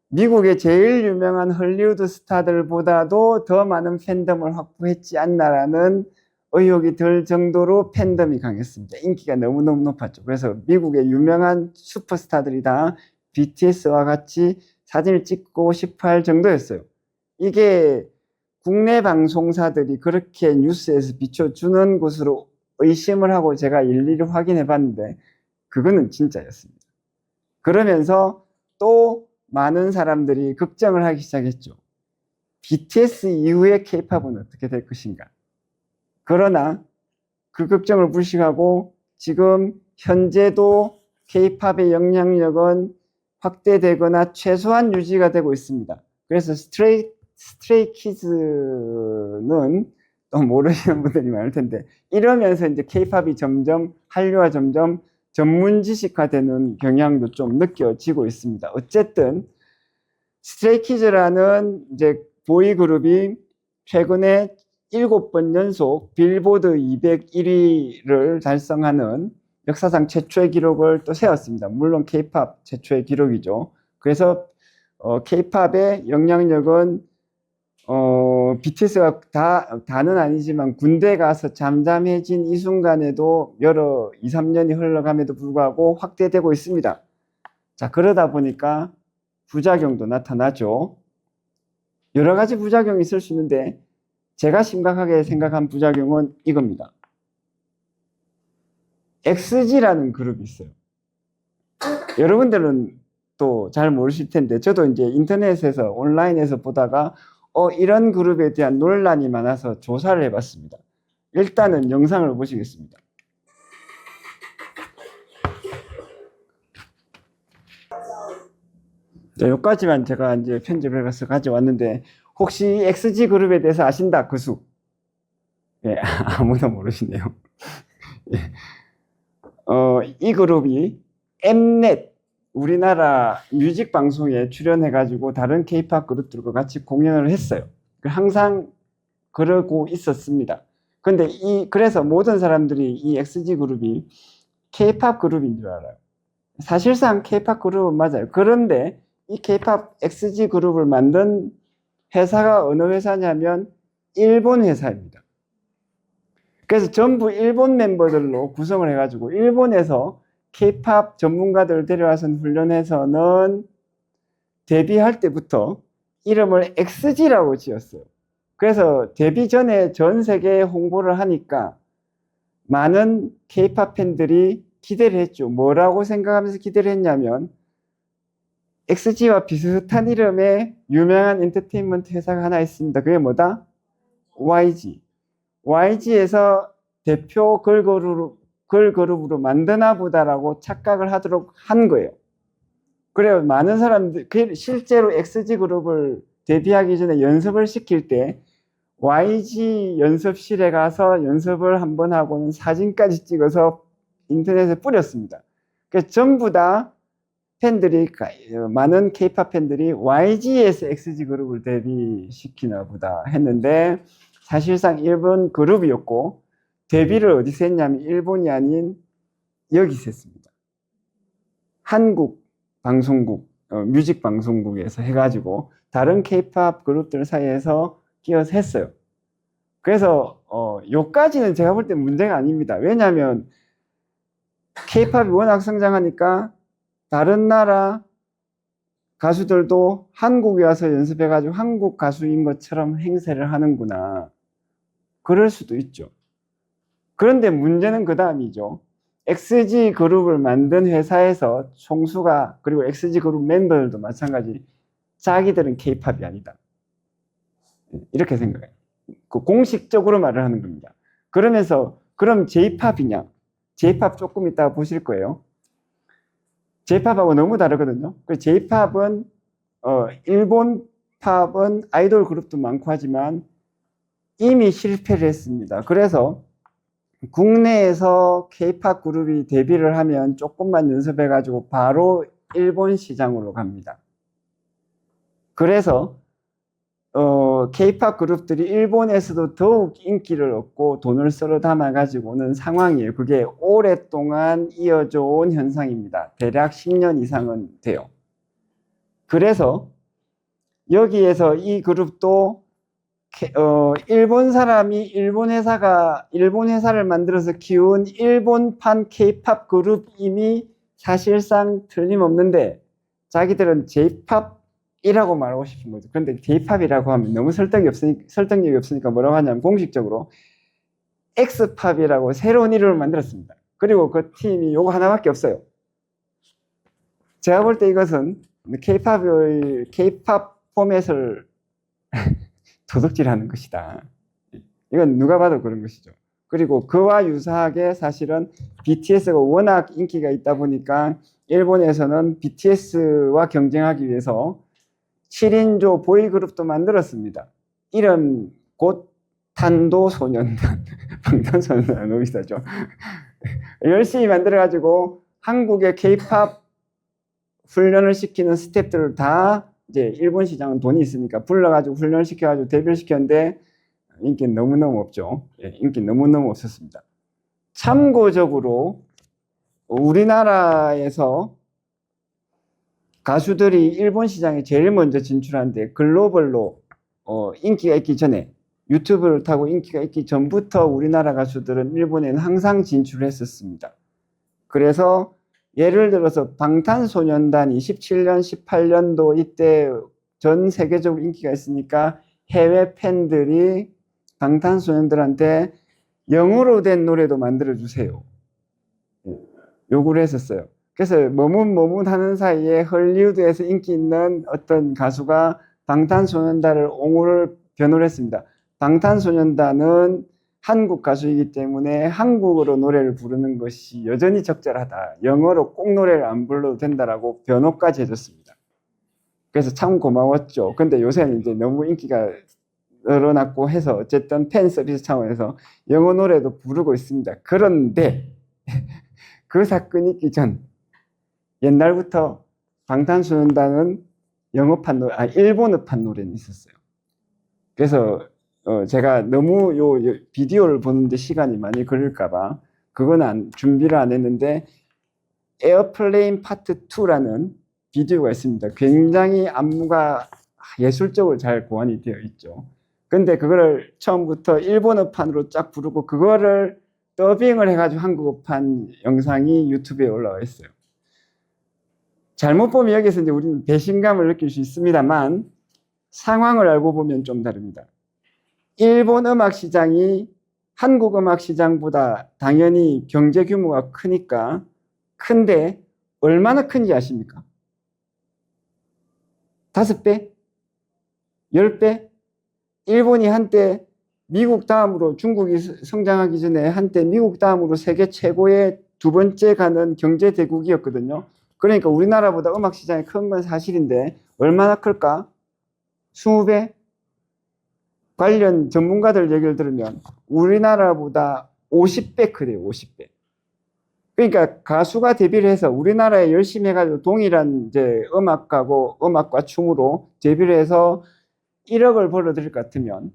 미국의 제일 유명한 헐리우드 스타들보다도 더 많은 팬덤을 확보했지 않나라는 의혹이 들 정도로 팬덤이 강했습니다. 인기가 너무너무 높았죠. 그래서 미국의 유명한 슈퍼스타들이 다 BTS와 같이 사진을 찍고 싶어 할 정도였어요. 이게 국내 방송사들이 그렇게 뉴스에서 비춰주는 것으로 의심을 하고 제가 일일이 확인해 봤는데 그거는 진짜였습니다. 그러면서 또 많은 사람들이 걱정을 하기 시작했죠. BTS 이후에 K-팝은 어떻게 될 것인가. 그러나 그 걱정을 불식하고 지금 현재도 K-팝의 영향력은 확대되거나 최소한 유지가 되고 있습니다. 그래서 스트레이 키즈는 또 모르시는 분들이 많을 텐데, 이러면서 이제 K-팝이 점점 한류와 점점 전문 지식화되는 경향도 좀 느껴지고 있습니다. 어쨌든 스트레이 키즈라는 이제 보이 그룹이 최근에 7번 연속 빌보드 201위를 달성하는 역사상 최초의 기록을 또 세웠습니다. 물론 K-팝 최초의 기록이죠. 그래서 K-팝의 영향력은 BTS가 다는 아니지만 군대 가서 잠잠해진 이 순간에도 여러 2, 3년이 흘러감에도 불구하고 확대되고 있습니다. 자, 그러다 보니까 부작용도 나타나죠. 여러 가지 부작용이 있을 수 있는데 제가 심각하게 생각한 부작용은 이겁니다. XG라는 그룹이 있어요. 여러분들은 또 잘 모르실 텐데 저도 이제 인터넷에서 온라인에서 보다가 이런 그룹에 대한 논란이 많아서 조사를 해봤습니다. 일단은 영상을 보시겠습니다. 자, 여기까지만 제가 이제 편집을 해서 가져왔는데 혹시 XG 그룹에 대해서 아신다? 그수? 예, 아무도 모르시네요. 예. 이 그룹이 엠넷 우리나라 뮤직 방송에 출연해가지고 다른 K-팝 그룹들과 같이 공연을 했어요. 항상 그러고 있었습니다. 근데 그래서 모든 사람들이 이 XG 그룹이 K-팝 그룹인 줄 알아요. 사실상 K-팝 그룹은 맞아요. 그런데 이 K-팝 XG 그룹을 만든 회사가 어느 회사냐면 일본 회사입니다. 그래서 전부 일본 멤버들로 구성을 해가지고 일본에서 K-팝 전문가들을 데려와서 훈련해서는 데뷔할 때부터 이름을 XG라고 지었어요. 그래서 데뷔 전에 전 세계에 홍보를 하니까 많은 K-팝 팬들이 기대를 했죠. 뭐라고 생각하면서 기대를 했냐면 XG와 비슷한 이름의 유명한 엔터테인먼트 회사가 하나 있습니다. 그게 뭐다? YG. YG에서 대표 걸그룹으로 만드나 보다라고 착각을 하도록 한 거예요. 그래요. 많은 사람들, 실제로 XG 그룹을 데뷔하기 전에 연습을 시킬 때 YG 연습실에 가서 연습을 한번 하고는 사진까지 찍어서 인터넷에 뿌렸습니다. 그래서 전부 다 많은 K-팝 팬들이 YG에서 XG 그룹을 데뷔시키나 보다 했는데 사실상 일본 그룹이었고 데뷔를 어디서 했냐면 일본이 아닌 여기서 했습니다. 한국 방송국, 뮤직 방송국에서 해가지고 다른 K-팝 그룹들 사이에서 끼어서 했어요. 그래서 요까지는 제가 볼 때 문제가 아닙니다. 왜냐하면 K-팝이 워낙 성장하니까 다른 나라 가수들도 한국에 와서 연습해가지고 한국 가수인 것처럼 행세를 하는구나. 그럴 수도 있죠. 그런데 문제는 그 다음이죠. XG 그룹을 만든 회사에서 총수가, 그리고 XG 그룹 멤버들도 마찬가지, 자기들은 K-팝이 아니다. 이렇게 생각해요. 공식적으로 말을 하는 겁니다. 그러면서 그럼 J-팝이냐? J-팝 조금 이따가 보실 거예요. J-팝하고 너무 다르거든요. J-팝은 일본 팝은 아이돌 그룹도 많고 하지만 이미 실패를 했습니다. 그래서 국내에서 K-팝 그룹이 데뷔를 하면 조금만 연습해가지고 바로 일본 시장으로 갑니다. 그래서 K-팝 그룹들이 일본에서도 더욱 인기를 얻고 돈을 썰어 담아가지고 오는 상황이에요. 그게 오랫동안 이어져 온 현상입니다. 대략 10년 이상은 돼요. 그래서 여기에서 이 그룹도 일본 사람이 일본 회사를 만들어서 키운 일본판 K-팝 그룹임이 사실상 틀림없는데 자기들은 J-팝이라고 말하고 싶은 거죠. 그런데 J-팝이라고 하면 너무 설득력이 없으니까 뭐라고 하냐면 공식적으로 X-팝이라고 새로운 이름을 만들었습니다. 그리고 그 팀이 요거 하나밖에 없어요. 제가 볼 때 이것은 K-팝 포맷을 도둑질하는 것이다. 이건 누가 봐도 그런 것이죠. 그리고 그와 유사하게 사실은 BTS가 워낙 인기가 있다 보니까 일본에서는 BTS와 경쟁하기 위해서 7인조 보이그룹도 만들었습니다. 이름 곧 탄도소년단, 방탄소년단 너무 비슷하죠. 열심히 만들어가지고 한국의 K-팝 훈련을 시키는 스태프들을 다 이제 일본 시장은 돈이 있으니까 불러가지고 훈련을 시켜가지고 데뷔를 시켰는데 인기는 너무너무 없죠. 인기 너무너무 없었습니다. 참고적으로 우리나라에서 가수들이 일본 시장에 제일 먼저 진출하는데 글로벌로 인기가 있기 전에 유튜브를 타고 인기가 있기 전부터 우리나라 가수들은 일본에는 항상 진출을 했었습니다. 그래서 예를 들어서 방탄소년단이 17년, 18년도 이때 전 세계적으로 인기가 있으니까 해외 팬들이 방탄소년단한테 영어로 된 노래도 만들어주세요. 요구를 했었어요. 그래서 머뭇머뭇 하는 사이에 헐리우드에서 인기 있는 어떤 가수가 방탄소년단을 옹호를 변호를 했습니다. 방탄소년단은 한국 가수이기 때문에 한국어로 노래를 부르는 것이 여전히 적절하다. 영어로 꼭 노래를 안 불러도 된다라고 변호까지 해줬습니다. 그래서 참 고마웠죠. 근데 요새는 이제 너무 인기가 늘어났고 해서 어쨌든 팬 서비스 차원에서 영어 노래도 부르고 있습니다. 그런데 그 사건이 있기 전 옛날부터 방탄소년단은 일본어판 노래는 있었어요. 그래서 제가 너무 요 비디오를 보는데 시간이 많이 걸릴까봐 그건 준비를 안 했는데 에어플레인 파트 2라는 비디오가 있습니다. 굉장히 안무가 예술적으로 잘 고안이 되어 있죠. 근데 그거를 처음부터 일본어판으로 쫙 부르고 그거를 더빙을 해가지고 한국어판 영상이 유튜브에 올라와 있어요. 잘못 보면 여기서 이제 우리는 배신감을 느낄 수 있습니다만 상황을 알고 보면 좀 다릅니다. 일본 음악 시장이 한국 음악 시장보다 당연히 경제 규모가 크니까 큰데 얼마나 큰지 아십니까? 5배? 10배? 일본이 한때 미국 다음으로 중국이 성장하기 전에 한때 미국 다음으로 세계 최고의 2번째 가는 경제 대국이었거든요. 그러니까 우리나라보다 음악 시장이 큰 건 사실인데 얼마나 클까? 20배? 관련 전문가들 얘기를 들으면 우리나라보다 50배 크대요. 50배. 그러니까 가수가 데뷔를 해서 우리나라에 열심히 해가지고 동일한 이제 음악과 춤으로 데뷔를 해서 1억을 벌어들일 것 같으면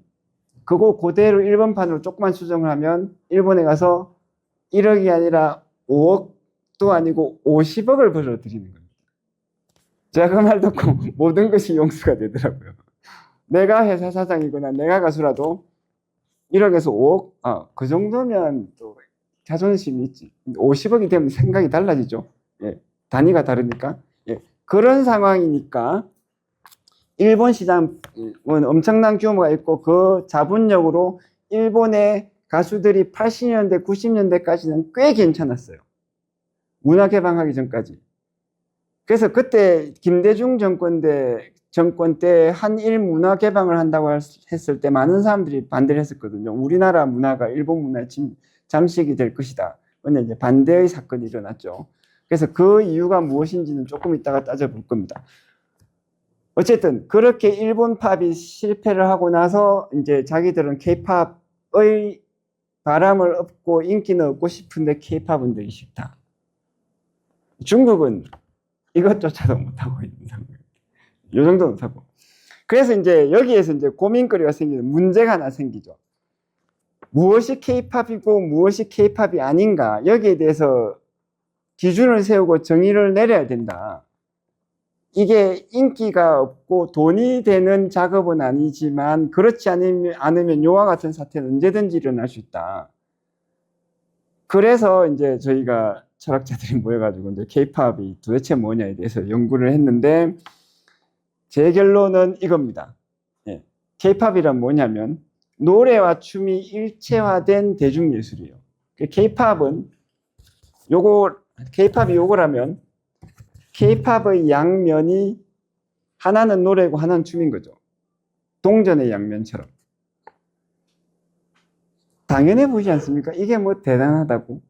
그거 그대로 일본판으로 조금만 수정을 하면 일본에 가서 1억이 아니라 5억도 아니고 50억을 벌어들이는 겁니다. 제가 그 말 듣고 모든 것이 용서가 되더라고요. 내가 회사 사장이거나 내가 가수라도 1억에서 5억? 그 정도면 또 자존심이 있지. 50억이 되면 생각이 달라지죠. 예, 단위가 다르니까. 예, 그런 상황이니까 일본 시장은 엄청난 규모가 있고 그 자본력으로 일본의 가수들이 80년대, 90년대까지는 꽤 괜찮았어요. 문화 개방하기 전까지. 그래서 그때 김대중 정권 때 한일 문화 개방을 한다고 했을 때 많은 사람들이 반대를 했었거든요. 우리나라 문화가 일본 문화에 잠식이 될 것이다. 근데 이제 반대의 사건이 일어났죠. 그래서 그 이유가 무엇인지는 조금 이따가 따져볼 겁니다. 어쨌든 그렇게 일본 팝이 실패를 하고 나서 이제 자기들은 K-팝의 바람을 얻고 인기는 얻고 싶은데 K-팝은 되기 싫다. 중국은 이것조차도 못하고 있는 상황이에요. 이 정도 못하고. 그래서 이제 여기에서 이제 고민거리가 생기는 문제가 하나 생기죠. 무엇이 K-팝이고 무엇이 K-팝이 아닌가 여기에 대해서 기준을 세우고 정의를 내려야 된다. 이게 인기가 없고 돈이 되는 작업은 아니지만 그렇지 않으면 요와 같은 사태는 언제든지 일어날 수 있다. 그래서 이제 저희가 철학자들이 모여가지고 이제 K-팝이 도대체 뭐냐에 대해서 연구를 했는데 제 결론은 이겁니다. 예. K-팝이란 뭐냐면 노래와 춤이 일체화된 대중예술이에요. K-팝은 K-팝이 요거라면 K-팝의 양면이 하나는 노래고 하나는 춤인 거죠. 동전의 양면처럼. 당연해 보이지 않습니까? 이게 뭐 대단하다고.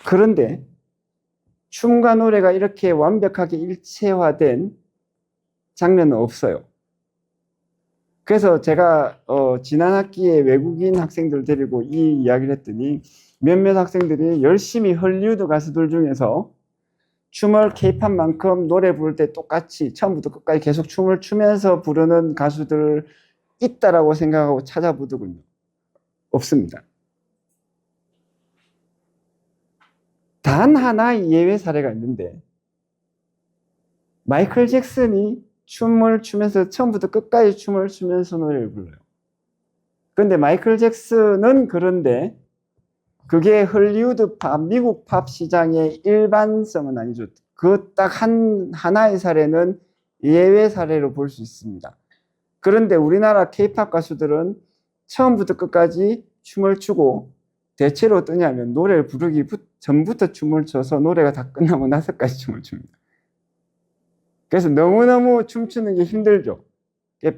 그런데 춤과 노래가 이렇게 완벽하게 일체화된 장르는 없어요. 그래서 제가 지난 학기에 외국인 학생들 데리고 이 이야기를 했더니 몇몇 학생들이 열심히 헐리우드 가수들 중에서 춤을 K-팝만큼 노래 부를 때 똑같이 처음부터 끝까지 계속 춤을 추면서 부르는 가수들 있다라고 생각하고 찾아보더군요. 없습니다. 단 하나의 예외 사례가 있는데 마이클 잭슨이 춤을 추면서 처음부터 끝까지 춤을 추면서 노래를 불러요. 그런데 마이클 잭슨은 그런데 그게 헐리우드 팝, 미국 팝 시장의 일반성은 아니죠. 그 딱 하나의 사례는 예외 사례로 볼 수 있습니다. 그런데 우리나라 K-팝 가수들은 처음부터 끝까지 춤을 추고 대체로 어떠냐면 노래를 부르기 전부터 춤을 춰서 노래가 다 끝나고 나서까지 춤을 춥니다. 그래서 너무너무 춤추는 게 힘들죠.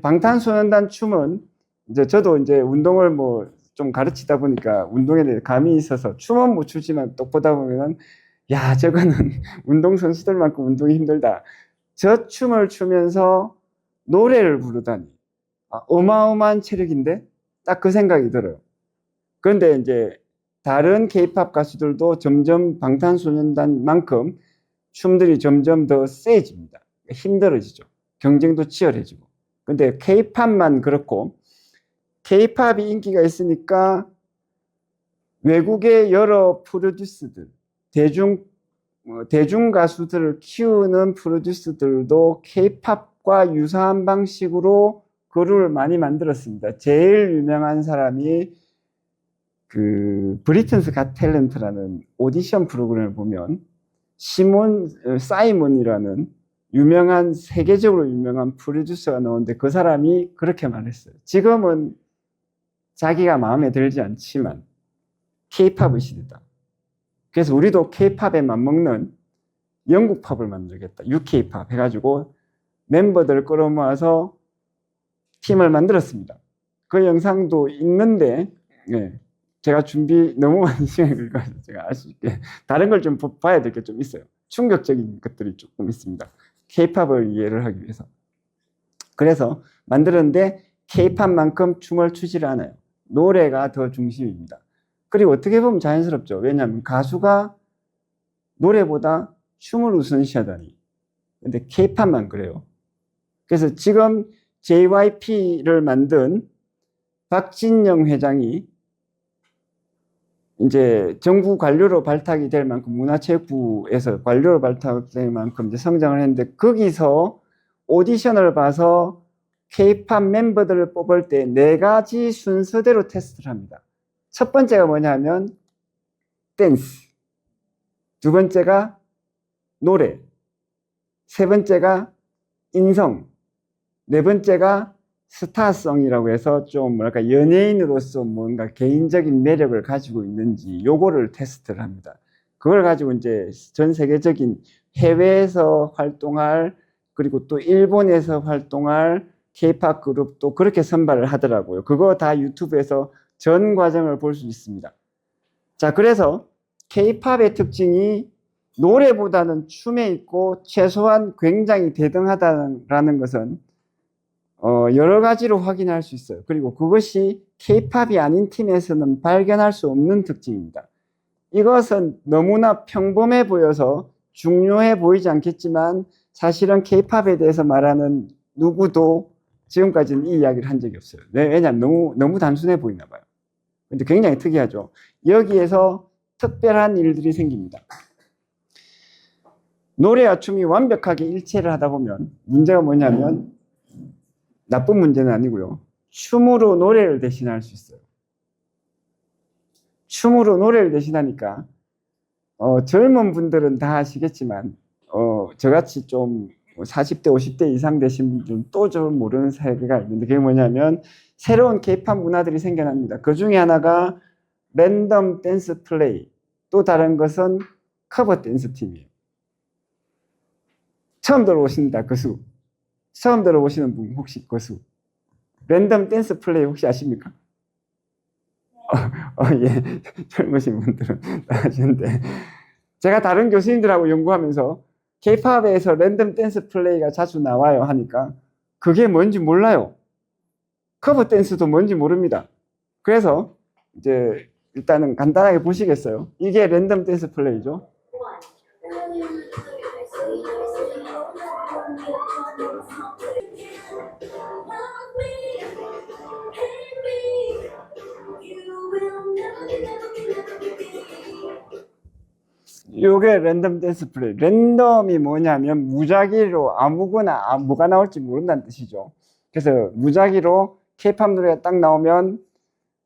방탄소년단 춤은 이제 저도 이제 운동을 뭐 좀 가르치다 보니까 운동에 대해 감이 있어서 춤은 못 추지만 또 보다 보면은 야, 저거는 운동선수들만큼 운동이 힘들다. 저 춤을 추면서 노래를 부르다니. 어마어마한 체력인데 딱 그 생각이 들어요. 그런데 이제 다른 K-팝 가수들도 점점 방탄소년단만큼 춤들이 점점 더 세집니다. 힘들어지죠. 경쟁도 치열해지고. 근데 K-팝만 그렇고 K-팝이 인기가 있으니까 외국의 여러 프로듀스들, 대중 가수들을 키우는 프로듀스들도 K-팝과 유사한 방식으로 그룹을 많이 만들었습니다. 제일 유명한 사람이 그 브리튼스 갓 탤런트라는 오디션 프로그램을 보면 사이먼이라는 세계적으로 유명한 프로듀서가 나오는데 그 사람이 그렇게 말했어요. 지금은 자기가 마음에 들지 않지만 K-팝의 시대다. 그래서 우리도 K-팝에 맞먹는 영국 팝을 만들겠다. UK-팝 해가지고 멤버들을 끌어모아서 팀을 만들었습니다. 그 영상도 있는데 제가 너무 많이 시간을 걸려서 제가 아쉽게 다른 걸 좀 봐야 될 게 좀 있어요. 충격적인 것들이 조금 있습니다. K-팝을 이해를 하기 위해서. 그래서 만들었는데 K-팝만큼 춤을 추지를 않아요. 노래가 더 중심입니다. 그리고 어떻게 보면 자연스럽죠. 왜냐하면 가수가 노래보다 춤을 우선시하다니. 근데 케이팝만 그래요. 그래서 지금 JYP를 만든 박진영 회장이 이제 정부 관료로 발탁이 될 만큼, 문화체육부에서 관료로 발탁될 만큼 이제 성장을 했는데, 거기서 오디션을 봐서 K-팝 멤버들을 뽑을 때 4가지 순서대로 테스트를 합니다. 첫 번째가 뭐냐면 댄스, 두 번째가 노래, 세 번째가 인성, 네 번째가 스타성이라고 해서 좀 뭐랄까 연예인으로서 뭔가 개인적인 매력을 가지고 있는지 요거를 테스트를 합니다. 그걸 가지고 이제 전 세계적인 해외에서 활동할, 그리고 또 일본에서 활동할 K-팝 그룹도 그렇게 선발을 하더라고요. 그거 다 유튜브에서 전 과정을 볼 수 있습니다. 자, 그래서 K-팝의 특징이 노래보다는 춤에 있고 최소한 굉장히 대등하다는 것은 여러 가지로 확인할 수 있어요. 그리고 그것이 K-팝이 아닌 팀에서는 발견할 수 없는 특징입니다. 이것은 너무나 평범해 보여서 중요해 보이지 않겠지만 사실은 K-팝에 대해서 말하는 누구도 지금까지는 이 이야기를 한 적이 없어요. 왜냐하면 너무 단순해 보이나 봐요. 근데 굉장히 특이하죠. 여기에서 특별한 일들이 생깁니다. 노래와 춤이 완벽하게 일체를 하다 보면 문제가 뭐냐면, 나쁜 문제는 아니고요, 춤으로 노래를 대신할 수 있어요. 춤으로 노래를 대신하니까 젊은 분들은 다 아시겠지만 저같이 좀 40대 50대 이상 되신 분들은 또 좀 모르는 세계가 있는데, 그게 뭐냐면 새로운 K-팝 문화들이 생겨납니다. 그 중에 하나가 랜덤 댄스 플레이, 또 다른 것은 커버 댄스 팀이에요. 처음 들어보신다 거수, 처음 들어보시는 분 혹시 거수, 랜덤 댄스 플레이 혹시 아십니까? 예, 젊으신 분들은 다 아시는데, 제가 다른 교수님들하고 연구하면서 K-팝에서 랜덤 댄스 플레이가 자주 나와요 하니까 그게 뭔지 몰라요. 커버 댄스도 뭔지 모릅니다. 그래서 이제 일단은 간단하게 보시겠어요? 이게 랜덤 댄스 플레이죠. 요게 랜덤 댄스 플레이. 랜덤이 뭐냐면 무작위로 아무거나 뭐가 나올지 모른다는 뜻이죠. 그래서 무작위로 K-팝 노래가 딱 나오면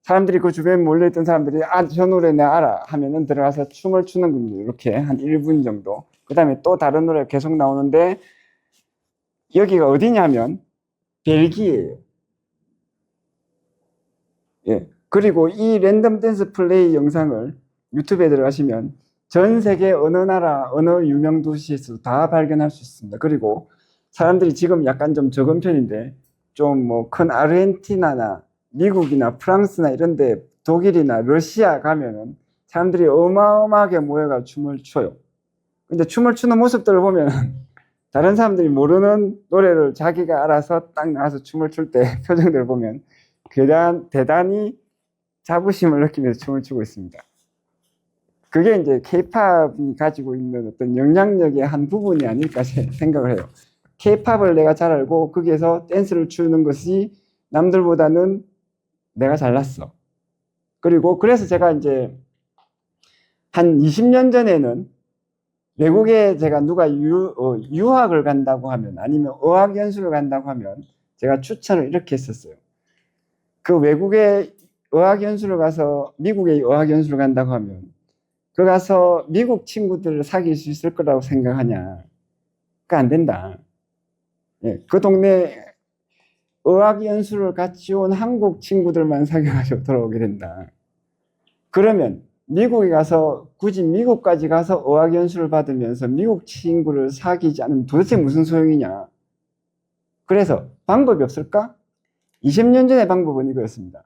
사람들이 그 주변에 몰려있던 사람들이 저 노래 내가 알아 하면은 들어가서 춤을 추는 겁니다. 이렇게 한 1분 정도. 그 다음에 또 다른 노래가 계속 나오는데, 여기가 어디냐면 벨기에예요. 예. 그리고 이 랜덤 댄스 플레이 영상을 유튜브에 들어가시면 전 세계 어느 나라, 어느 유명 도시에서 다 발견할 수 있습니다. 그리고 사람들이 지금 약간 좀 적은 편인데, 좀 뭐 큰 아르헨티나나 미국이나 프랑스나 이런데, 독일이나 러시아 가면은 사람들이 어마어마하게 모여가 춤을 춰요. 근데 춤을 추는 모습들을 보면 다른 사람들이 모르는 노래를 자기가 알아서 딱 나와서 춤을 출 때 표정들을 보면 대단히 자부심을 느끼면서 춤을 추고 있습니다. 그게 이제 K-팝이 가지고 있는 어떤 영향력의 한 부분이 아닐까 생각을 해요. K-팝을 내가 잘 알고 거기에서 댄스를 추는 것이 남들보다는 내가 잘났어. 그리고 그래서 제가 이제 한 20년 전에는 외국에 제가 누가 유학을 간다고 하면, 아니면 어학연수를 간다고 하면 제가 추천을 이렇게 했었어요. 그 외국에 어학연수를 가서, 미국에 어학연수를 간다고 하면 그 가서 미국 친구들을 사귈 수 있을 거라고 생각하냐? 그거 안 된다. 예, 그 동네 어학연수를 같이 온 한국 친구들만 사귀어가지고 돌아오게 된다. 그러면 미국에 가서, 굳이 미국까지 가서 어학연수를 받으면서 미국 친구를 사귀지 않으면 도대체 무슨 소용이냐? 그래서 방법이 없을까? 20년 전의 방법은 이거였습니다.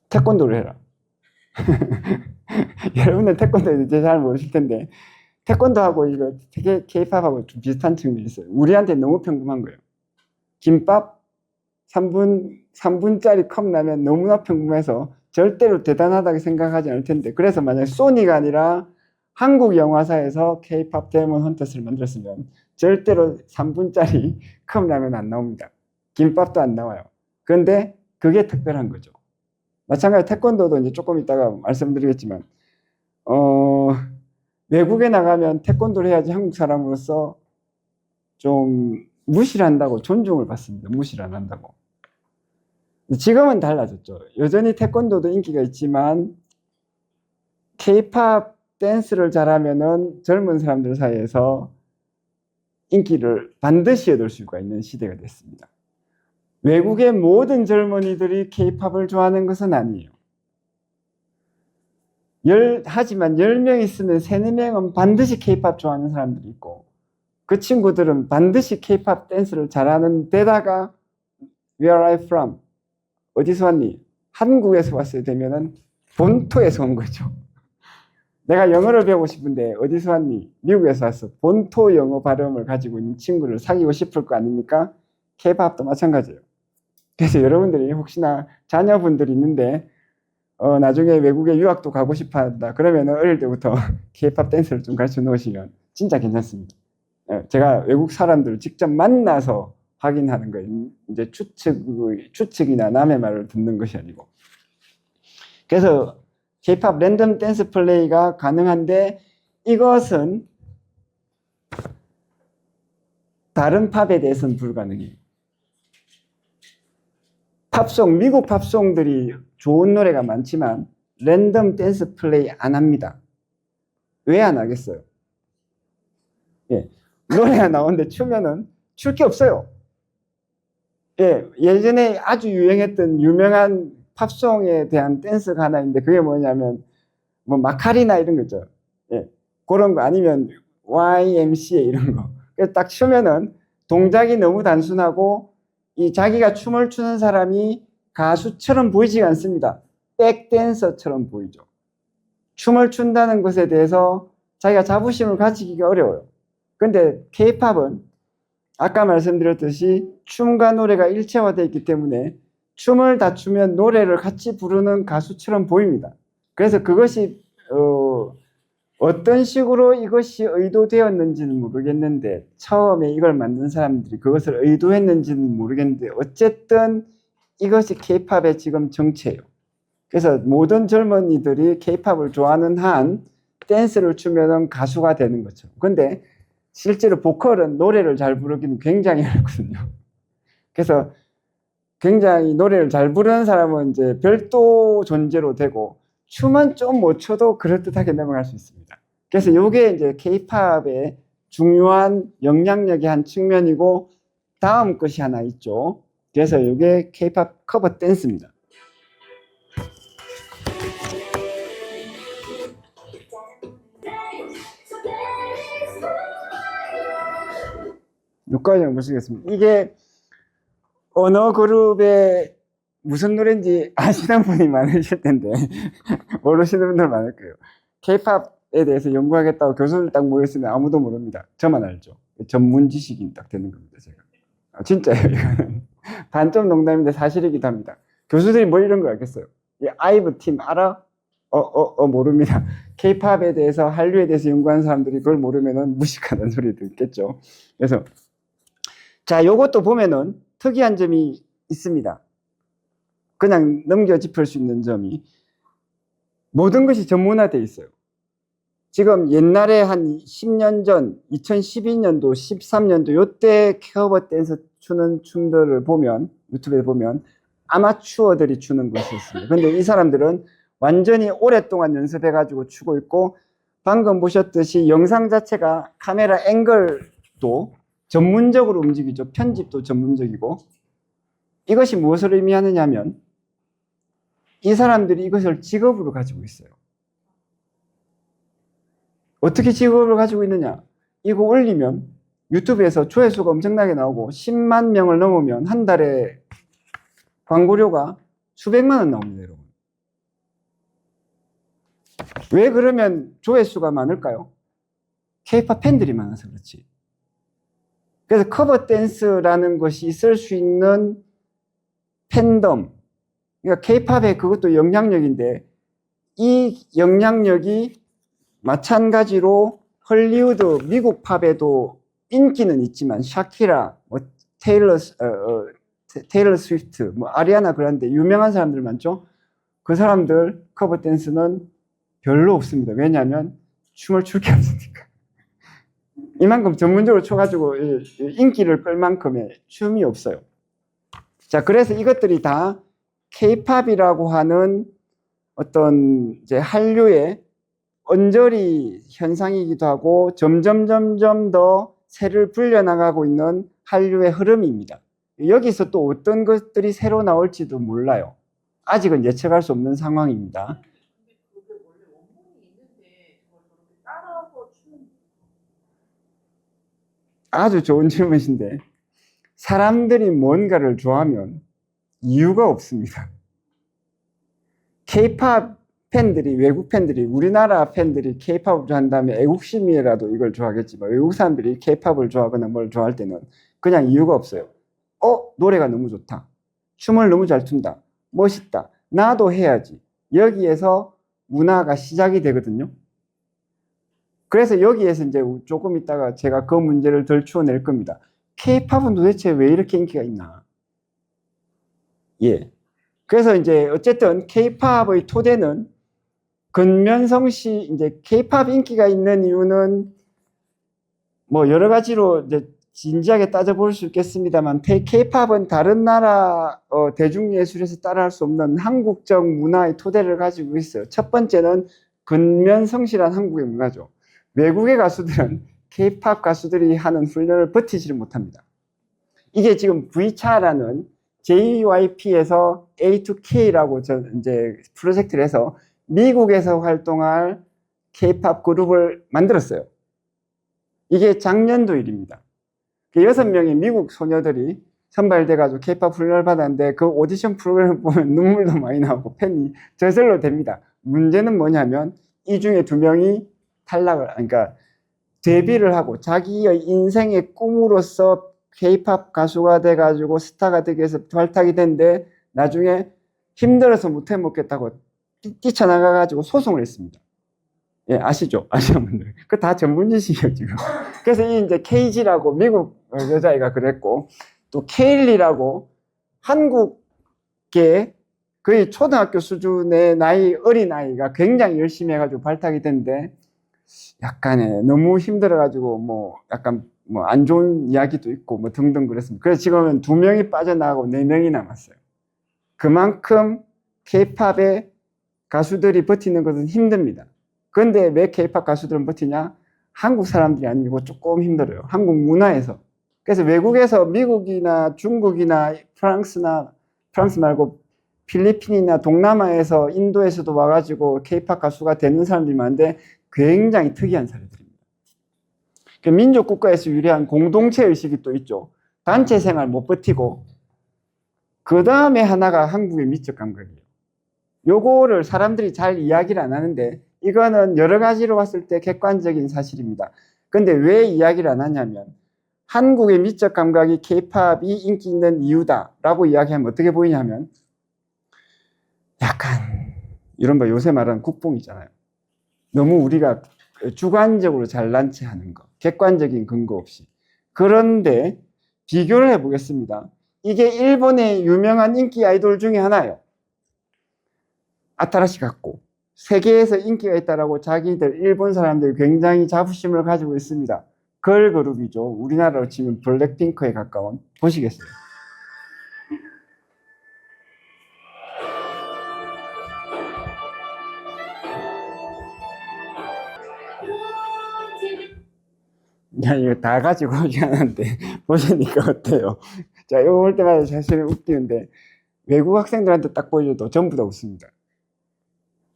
태권도를 해라. 여러분들 태권도 이제 잘 모르실 텐데, 태권도하고 이거 되게 K-팝하고 좀 비슷한 측면이 있어요. 우리한테 너무 평범한 거예요. 김밥 3분짜리 컵라면 너무나 평범해서 절대로 대단하다고 생각하지 않을 텐데, 그래서 만약 소니가 아니라 한국 영화사에서 K-pop 데몬 헌터스를 만들었으면 절대로 3분짜리 컵라면 안 나옵니다. 김밥도 안 나와요. 그런데 그게 특별한 거죠. 마찬가지로 태권도도 이제 조금 이따가 말씀드리겠지만, 외국에 나가면 태권도를 해야지 한국 사람으로서 좀 무시를 한다고 존중을 받습니다. 무시를 안 한다고. 지금은 달라졌죠. 여전히 태권도도 인기가 있지만 K-pop 댄스를 잘하면은 젊은 사람들 사이에서 인기를 반드시 얻을 수가 있는 시대가 됐습니다. 외국의 모든 젊은이들이 K-팝을 좋아하는 것은 아니에요. 하지만 10명 있으면 3, 4명은 반드시 K-팝 좋아하는 사람들이 있고, 그 친구들은 반드시 K-팝 댄스를 잘하는 데다가 Where are you from? 어디서 왔니? 한국에서 왔을 때면은 본토에서 온 거죠. 내가 영어를 배우고 싶은데 어디서 왔니? 미국에서 왔어. 본토 영어 발음을 가지고 있는 친구를 사귀고 싶을 거 아닙니까? K-팝도 마찬가지예요. 그래서 여러분들이 혹시나 자녀분들이 있는데 나중에 외국에 유학도 가고 싶어 한다. 그러면 어릴 때부터 K-팝 댄스를 좀 가르쳐 놓으시면 진짜 괜찮습니다. 제가 외국 사람들을 직접 만나서 확인하는 거예요. 이제 추측이나 남의 말을 듣는 것이 아니고. 그래서 K-팝 랜덤 댄스 플레이가 가능한데, 이것은 다른 팝에 대해서는 불가능해요. 팝송, 미국 팝송들이 좋은 노래가 많지만 랜덤 댄스 플레이 안 합니다. 왜 안 하겠어요? 예, 노래가 나오는데 추면은 출 게 없어요. 예, 예전에 아주 유행했던 유명한 팝송에 대한 댄스가 하나 있는데, 그게 뭐냐면 뭐 마카리나 이런 거죠. 예, 그런 거 아니면 YMCA 이런 거. 그래서 딱 추면은 동작이 너무 단순하고 이 자기가 춤을 추는 사람이 가수처럼 보이지가 않습니다. 백댄서처럼 보이죠. 춤을 춘다는 것에 대해서 자기가 자부심을 가지기가 어려워요. 근데 K-팝은 아까 말씀드렸듯이 춤과 노래가 일체화되어 있기 때문에 춤을 다 추면 노래를 같이 부르는 가수처럼 보입니다. 그래서 그것이 어떤 식으로 이것이 의도되었는지는 모르겠는데, 처음에 이걸 만든 사람들이 그것을 의도했는지는 모르겠는데, 어쨌든 이것이 K-팝의 지금 정체예요. 그래서 모든 젊은이들이 K-팝을 좋아하는 한 댄스를 추면 가수가 되는 거죠. 근데 실제로 보컬은 노래를 잘 부르기는 굉장히 어렵거든요. 그래서 굉장히 노래를 잘 부르는 사람은 이제 별도 존재로 되고, 춤은 좀 못 춰도 그럴듯하게 넘어갈 수 있습니다. 그래서 이게 이제 K-팝의 중요한 영향력의 한 측면이고, 다음 것이 하나 있죠. 그래서 이게 K-팝 커버 댄스입니다. 여기까지 보시겠습니다. 이게 어느 그룹의 무슨 노래인지 아시는 분이 많으실 텐데 모르시는 분들 많을 거예요. K-팝에 대해서 연구하겠다고 교수들 딱 모였으면 아무도 모릅니다. 저만 알죠. 전문 지식인 딱 되는 겁니다, 제가. 진짜예요, 이거는. 반점 농담인데 사실이기도 합니다. 교수들이 뭐 이런 거 알겠어요? 이 아이브 팀 알아? 모릅니다. K-팝에 대해서, 한류에 대해서 연구하는 사람들이 그걸 모르면은 무식하다는 소리도 있겠죠. 그래서 자, 요것도 보면은 특이한 점이 있습니다. 그냥 넘겨짚을 수 있는 점이, 모든 것이 전문화되어 있어요. 지금 옛날에 한 10년 전, 2012년도, 13년도 요때 커버 댄스 추는 춤들을 보면, 유튜브에 보면 아마추어들이 추는 것이 있습니다. 근데 이 사람들은 완전히 오랫동안 연습해가지고 추고 있고, 방금 보셨듯이 영상 자체가 카메라 앵글도 전문적으로 움직이죠. 편집도 전문적이고. 이것이 무엇을 의미하느냐 하면, 이 사람들이 이것을 직업으로 가지고 있어요. 어떻게 직업을 가지고 있느냐? 이거 올리면 유튜브에서 조회수가 엄청나게 나오고 10만 명을 넘으면 한 달에 광고료가 수백만 원 나옵니다, 여러분. 왜 그러면 조회수가 많을까요? K-팝 팬들이 많아서 그렇지. 그래서 커버 댄스라는 것이 있을 수 있는 팬덤, 그러니까 케이팝의 그것도 영향력인데 이 영향력이 마찬가지로 헐리우드 미국 팝에도 인기는 있지만 샤키라, 뭐 테일러 스위프트, 뭐 아리아나 그란데 유명한 사람들 많죠? 그 사람들 커버 댄스는 별로 없습니다. 왜냐하면 춤을 출 게 없으니까. 이만큼 전문적으로 춰가지고 인기를 끌 만큼의 춤이 없어요. 자, 그래서 이것들이 다 케이팝이라고 하는 어떤 이제 한류의 언저리 현상이기도 하고 점점 더 새를 불려나가고 있는 한류의 흐름입니다. 여기서 또 어떤 것들이 새로 나올지도 몰라요. 아직은 예측할 수 없는 상황입니다. 아주 좋은 질문이신데 사람들이 뭔가를 좋아하면 이유가 없습니다. 케이팝 팬들이, 외국 팬들이, 우리나라 팬들이 케이팝을 좋아한다면 애국심이라도 이걸 좋아하겠지만 외국 사람들이 케이팝을 좋아하거나 뭘 좋아할 때는 그냥 이유가 없어요. 노래가 너무 좋다. 춤을 너무 잘 춘다. 멋있다. 나도 해야지. 여기에서 문화가 시작이 되거든요. 그래서 여기에서 이제 조금 있다가 제가 그 문제를 덜 추어낼 겁니다. 케이팝은 도대체 왜 이렇게 인기가 있나? 예. 그래서 이제 어쨌든 케이팝의 토대는 근면성 씨, 이제 케이팝 인기가 있는 이유는 뭐 여러 가지로 이제 진지하게 따져볼 수 있겠습니다만, 케이팝은 다른 나라 대중예술에서 따라할 수 없는 한국적 문화의 토대를 가지고 있어요. 첫 번째는 근면성실한 한국의 문화죠. 외국의 가수들은 케이팝 가수들이 하는 훈련을 버티지를 못합니다. 이게 지금 V차라는 JYP에서 A2K라고 이제 프로젝트를 해서 미국에서 활동할 케이팝 그룹을 만들었어요. 이게 작년도 일입니다. 6명의 미국 소녀들이 선발돼가지고 케이팝 훈련을 받았는데 그 오디션 프로그램을 보면 눈물도 많이 나오고 팬이 저절로 됩니다. 문제는 뭐냐면 이 중에 2명이 탈락을, 그러니까 데뷔를 하고 자기의 인생의 꿈으로서 케이팝 가수가 돼가지고 스타가 되기 위해서 발탁이 된데 나중에 힘들어서 못해 먹겠다고 뛰쳐나가가지고 소송을 했습니다. 예, 아시죠? 아시는 분들. 그 다 전문 지식이에요, 지금. 그래서 이 이제 KG라고 미국 여자아이가 그랬고, 또 케일리라고 한국계 거의 초등학교 수준의 어린 아이가 굉장히 열심히 해가지고 발탁이 된데, 약간의 너무 힘들어가지고, 뭐, 약간, 뭐, 안 좋은 이야기도 있고, 뭐, 등등 그랬습니다. 그래서 지금은 2명이 빠져나가고 4명이 남았어요. 그만큼 케이팝의 가수들이 버티는 것은 힘듭니다. 그런데 왜 케이팝 가수들은 버티냐? 한국 사람들이 아니고 조금 힘들어요. 한국 문화에서. 그래서 외국에서 미국이나 중국이나 프랑스 말고 필리핀이나 동남아에서 인도에서도 와가지고 케이팝 가수가 되는 사람들이 많은데 굉장히 특이한 사례들입니다. 민족 국가에서 유래한 공동체 의식이 또 있죠. 단체 생활 못 버티고 그 다음에 하나가 한국의 미적 감각이에요. 요거를 사람들이 잘 이야기를 안 하는데 이거는 여러 가지로 봤을 때 객관적인 사실입니다. 근데 왜 이야기를 안 하냐면 한국의 미적 감각이 케이팝이 인기 있는 이유다라고 이야기하면 어떻게 보이냐면 약간 이런 요새 말하는 국뽕이잖아요. 너무 우리가 주관적으로 잘난 체 하는 거, 객관적인 근거 없이. 그런데 비교를 해보겠습니다. 이게 일본의 유명한 인기 아이돌 중에 하나예요. 아타라시 갖고 세계에서 인기가 있다라고 자기들 일본 사람들이 굉장히 자부심을 가지고 있습니다. 걸그룹이죠. 우리나라로 치면 블랙핑크에 가까운. 보시겠어요? 야, 이거 다 가지고 오지 않았는데 보시니까 어때요? 자, 이거 볼 때마다 사실 웃기는데 외국 학생들한테 딱 보여줘도 전부 다 웃습니다.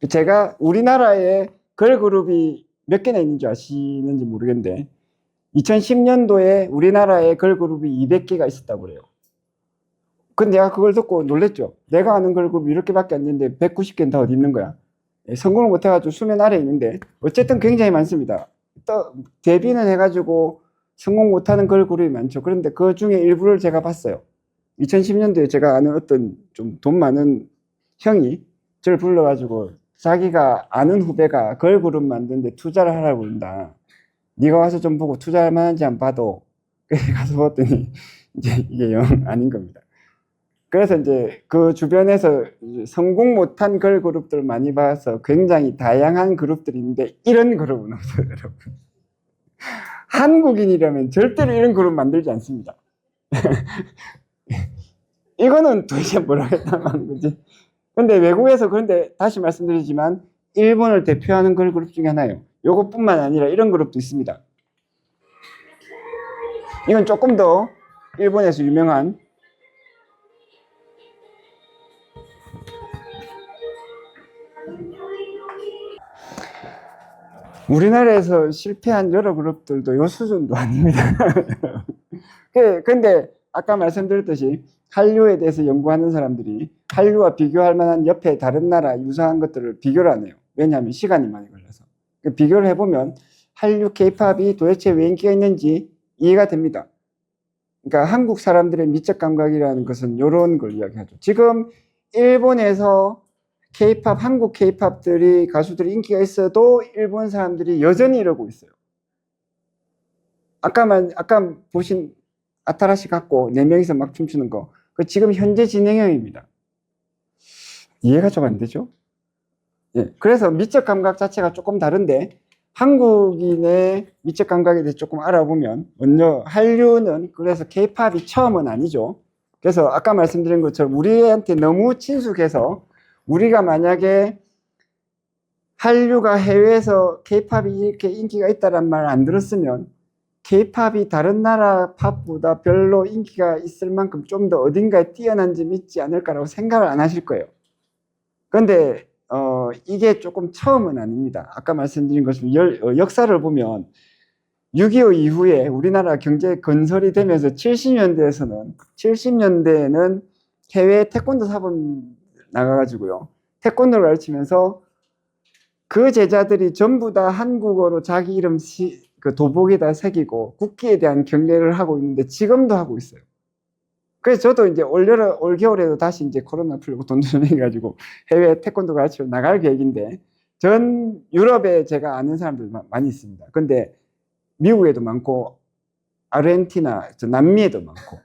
제가 우리나라에 걸그룹이 몇 개나 있는지 아시는지 모르겠는데 2010년도에 우리나라에 걸그룹이 200개가 있었다고 그래요. 근데 내가 그걸 듣고 놀랬죠. 내가 아는 걸그룹이 이렇게밖에 안 되는데 190개는 다 어디 있는 거야? 성공을 못해가지고 수면 아래에 있는데 어쨌든 굉장히 많습니다. 또 데뷔는 해가지고 성공 못하는 걸그룹이 많죠. 그런데 그 중에 일부를 제가 봤어요. 2010년도에 제가 아는 어떤 좀 돈 많은 형이 저를 불러가지고 자기가 아는 후배가 걸그룹 만드는데 투자를 하라고 그런다. 네가 와서 좀 보고 투자할 만한지 안 봐도. 그래서 가서 봤더니 이제 이게 영 아닌 겁니다. 그래서 이제 그 주변에서 성공 못한 걸그룹들 많이 봐서 굉장히 다양한 그룹들이 있는데 이런 그룹은 없어요, 여러분. 한국인이라면 절대로 이런 그룹 만들지 않습니다. 이거는 도대체 뭐라고 했다는 거지? 근데 외국에서, 그런데 다시 말씀드리지만 일본을 대표하는 걸그룹 중에 하나예요. 요것뿐만 아니라 이런 그룹도 있습니다. 이건 조금 더 일본에서 유명한 우리나라에서 실패한 여러 그룹들도 요 수준도 아닙니다. 근데 아까 말씀드렸듯이 한류에 대해서 연구하는 사람들이 한류와 비교할 만한 옆에 다른 나라 유사한 것들을 비교를 안 해요. 왜냐하면 시간이 많이 걸려서. 비교를 해보면 한류 케이팝이 도대체 왜 인기가 있는지 이해가 됩니다. 그러니까 한국 사람들의 미적 감각이라는 것은 이런 걸 이야기하죠. 지금 일본에서 케이팝, 한국 케이팝들이 가수들이 인기가 있어도 일본 사람들이 여전히 이러고 있어요. 아까 보신 아타라시 갖고 4명이서 막 춤추는 거, 그 지금 현재 진행형입니다. 이해가 좀 안 되죠? 예, 그래서 미적 감각 자체가 조금 다른데 한국인의 미적 감각에 대해서 조금 알아보면 먼저 한류는 그래서 케이팝이 처음은 아니죠. 그래서 아까 말씀드린 것처럼 우리한테 너무 친숙해서 우리가 만약에 한류가 해외에서 케이팝이 이렇게 인기가 있다란 말 안 들었으면 케이팝이 다른 나라 팝보다 별로 인기가 있을 만큼 좀 더 어딘가에 뛰어난 점이 있지 않을까라고 생각을 안 하실 거예요. 그런데 이게 조금 처음은 아닙니다. 아까 말씀드린 것처럼 역사를 보면 6.25 이후에 우리나라 경제 건설이 되면서 70년대에는 해외 태권도 사범 나가가지고요. 태권도를 가르치면서 그 제자들이 전부 다 한국어로 자기 이름 그 도복에다 새기고 국기에 대한 경례를 하고 있는데 지금도 하고 있어요. 그래서 저도 이제 올겨울에도 다시 이제 코로나 풀리고 돈도 좀 해가지고 해외 태권도 가르치러 나갈 계획인데 전 유럽에 제가 아는 사람들 많이 있습니다. 근데 미국에도 많고 아르헨티나, 남미에도 많고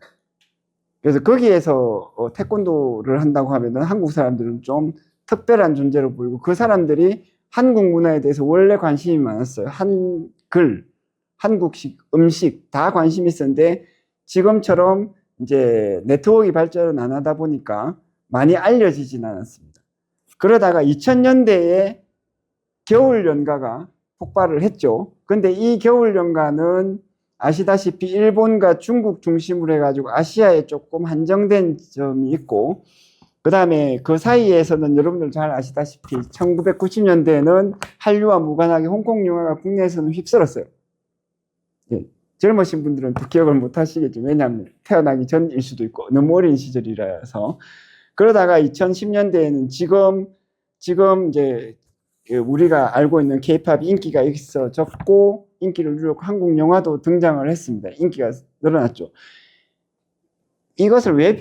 그래서 거기에서 태권도를 한다고 하면은 한국 사람들은 좀 특별한 존재로 보이고 그 사람들이 한국 문화에 대해서 원래 관심이 많았어요. 한글, 한국식, 음식 다 관심이 있었는데 지금처럼 이제 네트워크가 발전을 안 하다 보니까 많이 알려지진 않았습니다. 그러다가 2000년대에 겨울연가가 폭발을 했죠. 근데 이 겨울연가는 아시다시피 일본과 중국 중심으로 해가지고 아시아에 조금 한정된 점이 있고 그 다음에 그 사이에서는 여러분들 잘 아시다시피 1990년대에는 한류와 무관하게 홍콩 영화가 국내에서는 휩쓸었어요. 예, 젊으신 분들은 기억을 못 하시겠죠. 왜냐하면 태어나기 전일 수도 있고 너무 어린 시절이라서. 그러다가 2010년대에는 지금 이제 우리가 알고 있는 케이팝 인기가 있어졌고 인기를 누렸고 한국 영화도 등장을 했습니다. 인기가 늘어났죠. 이것을 왜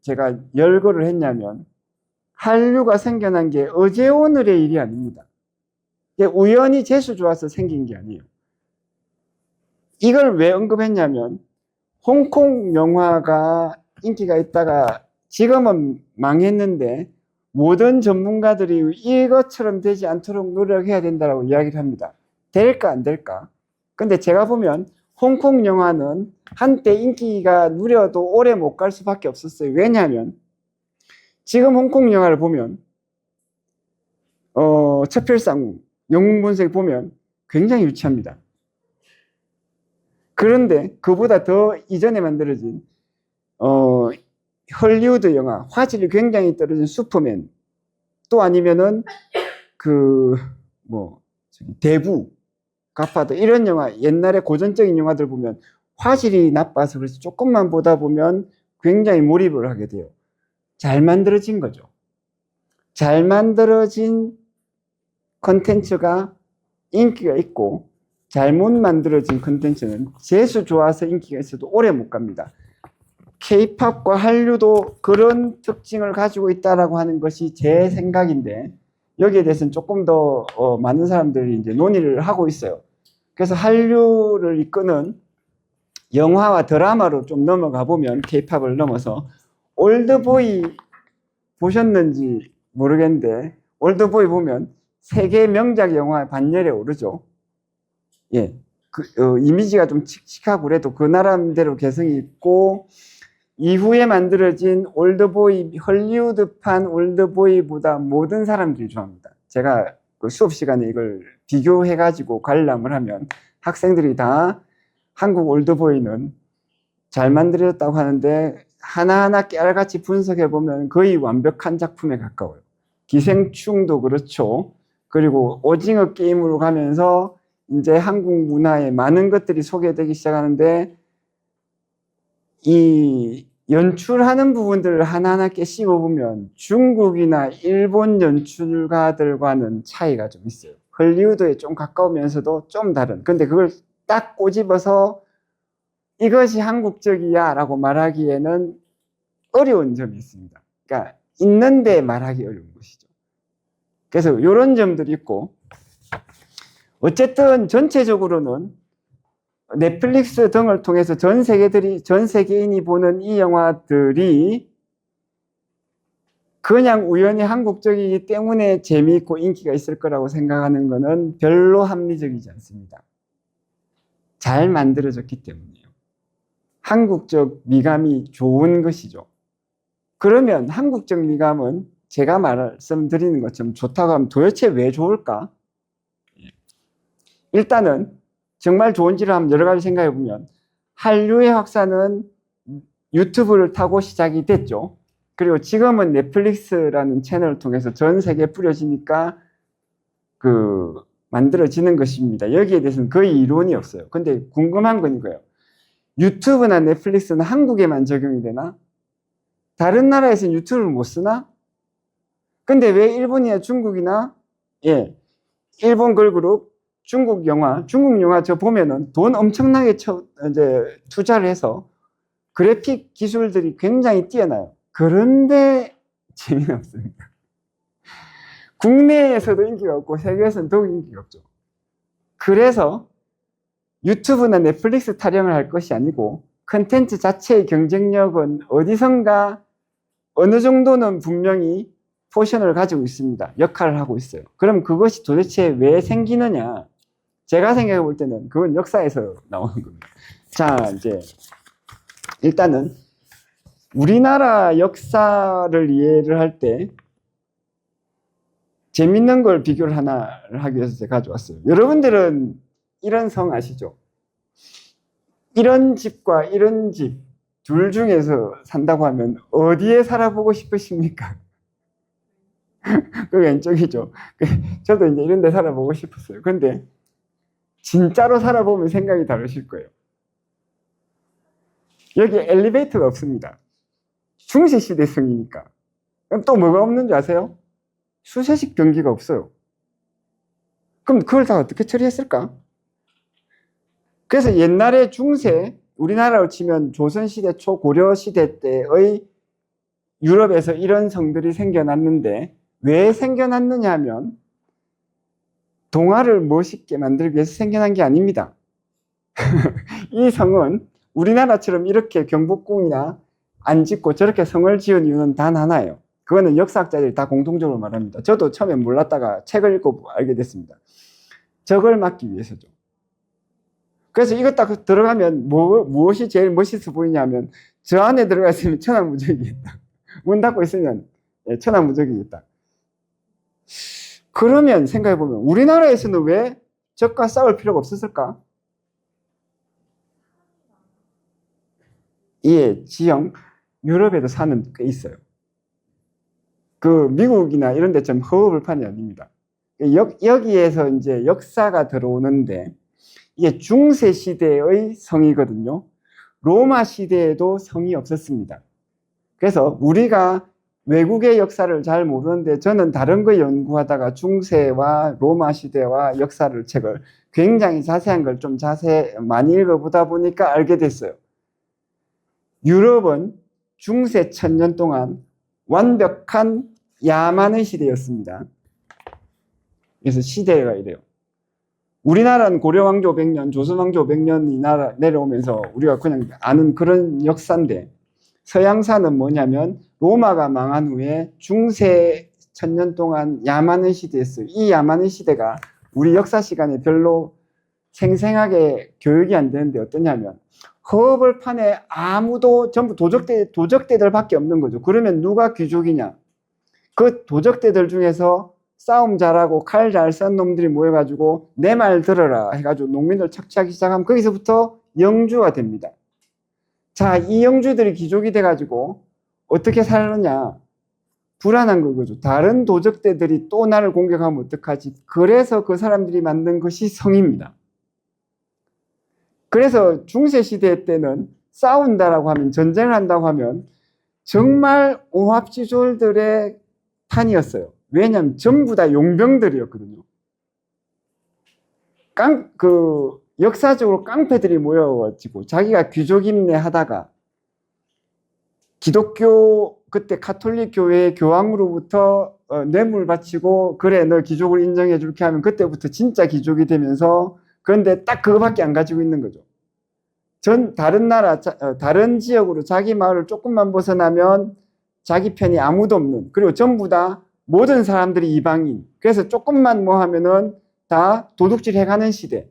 제가 열거를 했냐면 한류가 생겨난 게 어제 오늘의 일이 아닙니다. 우연히 재수 좋아서 생긴 게 아니에요. 이걸 왜 언급했냐면 홍콩 영화가 인기가 있다가 지금은 망했는데 모든 전문가들이 이것처럼 되지 않도록 노력해야 된다고 이야기를 합니다. 될까 안 될까? 근데 제가 보면 홍콩 영화는 한때 인기가 누려도 오래 못 갈 수밖에 없었어요. 왜냐하면 지금 홍콩 영화를 보면 첩필상 영웅 본색 보면 굉장히 유치합니다. 그런데 그보다 더 이전에 만들어진 헐리우드 영화 화질이 굉장히 떨어진 슈퍼맨 또 아니면은 대부 갓파더 이런 영화 옛날에 고전적인 영화들 보면 화질이 나빠서 그래서 조금만 보다 보면 굉장히 몰입을 하게 돼요. 잘 만들어진 거죠. 잘 만들어진 컨텐츠가 인기가 있고 잘못 만들어진 컨텐츠는 재수 좋아서 인기가 있어도 오래 못 갑니다. 케이팝과 한류도 그런 특징을 가지고 있다라고 하는 것이 제 생각인데, 여기에 대해서는 조금 더 많은 사람들이 이제 논의를 하고 있어요. 그래서 한류를 이끄는 영화와 드라마로 좀 넘어가 보면, 케이팝을 넘어서 올드보이 보셨는지 모르겠는데, 올드보이 보면 세계 명작 영화 반열에 오르죠. 예, 이미지가 좀 칙칙하고 그래도 그 나름대로 개성이 있고, 이후에 만들어진 올드보이, 헐리우드판 올드보이보다 모든 사람들이 좋아합니다. 제가 그 수업 시간에 이걸 비교해가지고 관람을 하면 학생들이 다 한국 올드보이는 잘 만들어졌다고 하는데, 하나하나 깨알같이 분석해보면 거의 완벽한 작품에 가까워요. 기생충도 그렇죠. 그리고 오징어 게임으로 가면서 이제 한국 문화에 많은 것들이 소개되기 시작하는데, 이 연출하는 부분들을 하나하나 씹어보면 중국이나 일본 연출가들과는 차이가 좀 있어요. 헐리우드에 좀 가까우면서도 좀 다른. 근데 그걸 딱 꼬집어서 이것이 한국적이야 라고 말하기에는 어려운 점이 있습니다. 그러니까 있는데 말하기 어려운 것이죠. 그래서 이런 점들이 있고, 어쨌든 전체적으로는 넷플릭스 등을 통해서 전 세계인이 보는 이 영화들이 그냥 우연히 한국적이기 때문에 재미있고 인기가 있을 거라고 생각하는 것은 별로 합리적이지 않습니다. 잘 만들어졌기 때문이에요. 한국적 미감이 좋은 것이죠. 그러면 한국적 미감은 제가 말씀드리는 것처럼 좋다고 하면 도대체 왜 좋을까? 일단은 정말 좋은지를 한번 여러 가지 생각해 보면, 한류의 확산은 유튜브를 타고 시작이 됐죠. 그리고 지금은 넷플릭스라는 채널을 통해서 전 세계에 뿌려지니까 만들어지는 것입니다. 여기에 대해서는 거의 이론이 없어요. 근데 궁금한 건 이거예요. 유튜브나 넷플릭스는 한국에만 적용이 되나? 다른 나라에서는 유튜브를 못 쓰나? 근데 왜 일본이나 중국이나, 일본 걸그룹, 중국 영화 저 보면은 돈 엄청나게 이제 투자를 해서 그래픽 기술들이 굉장히 뛰어나요. 그런데 재미는 없습니다. 국내에서도 인기가 없고 세계에서는 더욱 인기가 없죠. 그래서 유튜브나 넷플릭스 타령을 할 것이 아니고, 컨텐츠 자체의 경쟁력은 어디선가 어느 정도는 분명히 포션을 가지고 있습니다. 역할을 하고 있어요. 그럼 그것이 도대체 왜 생기느냐? 제가 생각해 볼 때는 그건 역사에서 나오는 겁니다. 자, 이제 일단은 우리나라 역사를 이해를 할 때 재밌는 걸 비교를 하나를 하기 위해서 제가 가져왔어요. 여러분들은 이런 성 아시죠? 이런 집과 이런 집 둘 중에서 산다고 하면 어디에 살아보고 싶으십니까? 그 왼쪽이죠. 저도 이제 이런 데 살아보고 싶었어요. 근데 진짜로 살아보면 생각이 다르실 거예요. 여기 엘리베이터가 없습니다. 중세시대 성이니까. 그럼 또 뭐가 없는 줄 아세요? 수세식 변기가 없어요. 그럼 그걸 다 어떻게 처리했을까? 그래서 옛날에 중세, 우리나라로 치면 조선시대 초 고려시대 때의 유럽에서 이런 성들이 생겨났는데, 왜 생겨났느냐 하면 동화를 멋있게 만들기 위해서 생겨난 게 아닙니다. 이 성은 우리나라처럼 이렇게 경복궁이나 안 짓고 저렇게 성을 지은 이유는 단 하나예요. 그거는 역사학자들이 다 공통적으로 말합니다. 저도 처음에 몰랐다가 책을 읽고 알게 됐습니다. 적을 막기 위해서죠. 그래서 이거 딱 들어가면 무엇이 제일 멋있어 보이냐면, 저 안에 들어가 있으면 천하무적이겠다. 문 닫고 있으면 천하무적이겠다. 그러면 생각해보면 우리나라에서는 왜 적과 싸울 필요가 없었을까? 지형, 유럽에도 사는 꽤 있어요. 미국이나 이런 데처럼 허허벌판이 아닙니다. 여기에서 이제 역사가 들어오는데, 이게 중세 시대의 성이거든요. 로마 시대에도 성이 없었습니다. 그래서 우리가 외국의 역사를 잘 모르는데, 저는 다른 거 연구하다가 중세와 로마 시대와 역사를 책을 굉장히 자세한 걸 좀 많이 읽어보다 보니까 알게 됐어요. 유럽은 중세 1000년 동안 완벽한 야만의 시대였습니다. 그래서 시대가 이래요. 우리나라는 고려왕조 500년, 조선왕조 500년이 내려오면서 우리가 그냥 아는 그런 역사인데, 서양사는 뭐냐면 로마가 망한 후에 중세 1000년 동안 야만의 시대였어요. 이 야만의 시대가 우리 역사 시간에 별로 생생하게 교육이 안 되는데 어떠냐면, 허벌판에 아무도 전부 도적대들밖에 없는 거죠. 그러면 누가 귀족이냐? 그 도적대들 중에서 싸움 잘하고 칼 잘 쓴 놈들이 모여가지고 내 말 들어라 해가지고 농민들 착취하기 시작하면 거기서부터 영주가 됩니다. 자, 이 영주들이 귀족이 돼가지고 어떻게 살느냐? 불안한 거죠. 다른 도적대들이 또 나를 공격하면 어떡하지? 그래서 그 사람들이 만든 것이 성입니다. 그래서 중세시대 때는 싸운다라고 하면, 전쟁을 한다고 하면 정말 오합지졸들의 판이었어요. 왜냐하면 전부 다 용병들이었거든요. 역사적으로 깡패들이 모여가지고 자기가 귀족임내 하다가 기독교, 그때 가톨릭 교회의 교황으로부터 뇌물 바치고, 그래 너 귀족을 인정해 줄게 하면 그때부터 진짜 귀족이 되면서, 그런데 딱 그거밖에 안 가지고 있는 거죠. 다른 나라, 다른 지역으로 자기 마을을 조금만 벗어나면 자기 편이 아무도 없는, 그리고 전부 다 모든 사람들이 이방인. 그래서 조금만 뭐 하면은 다 도둑질 해가는 시대.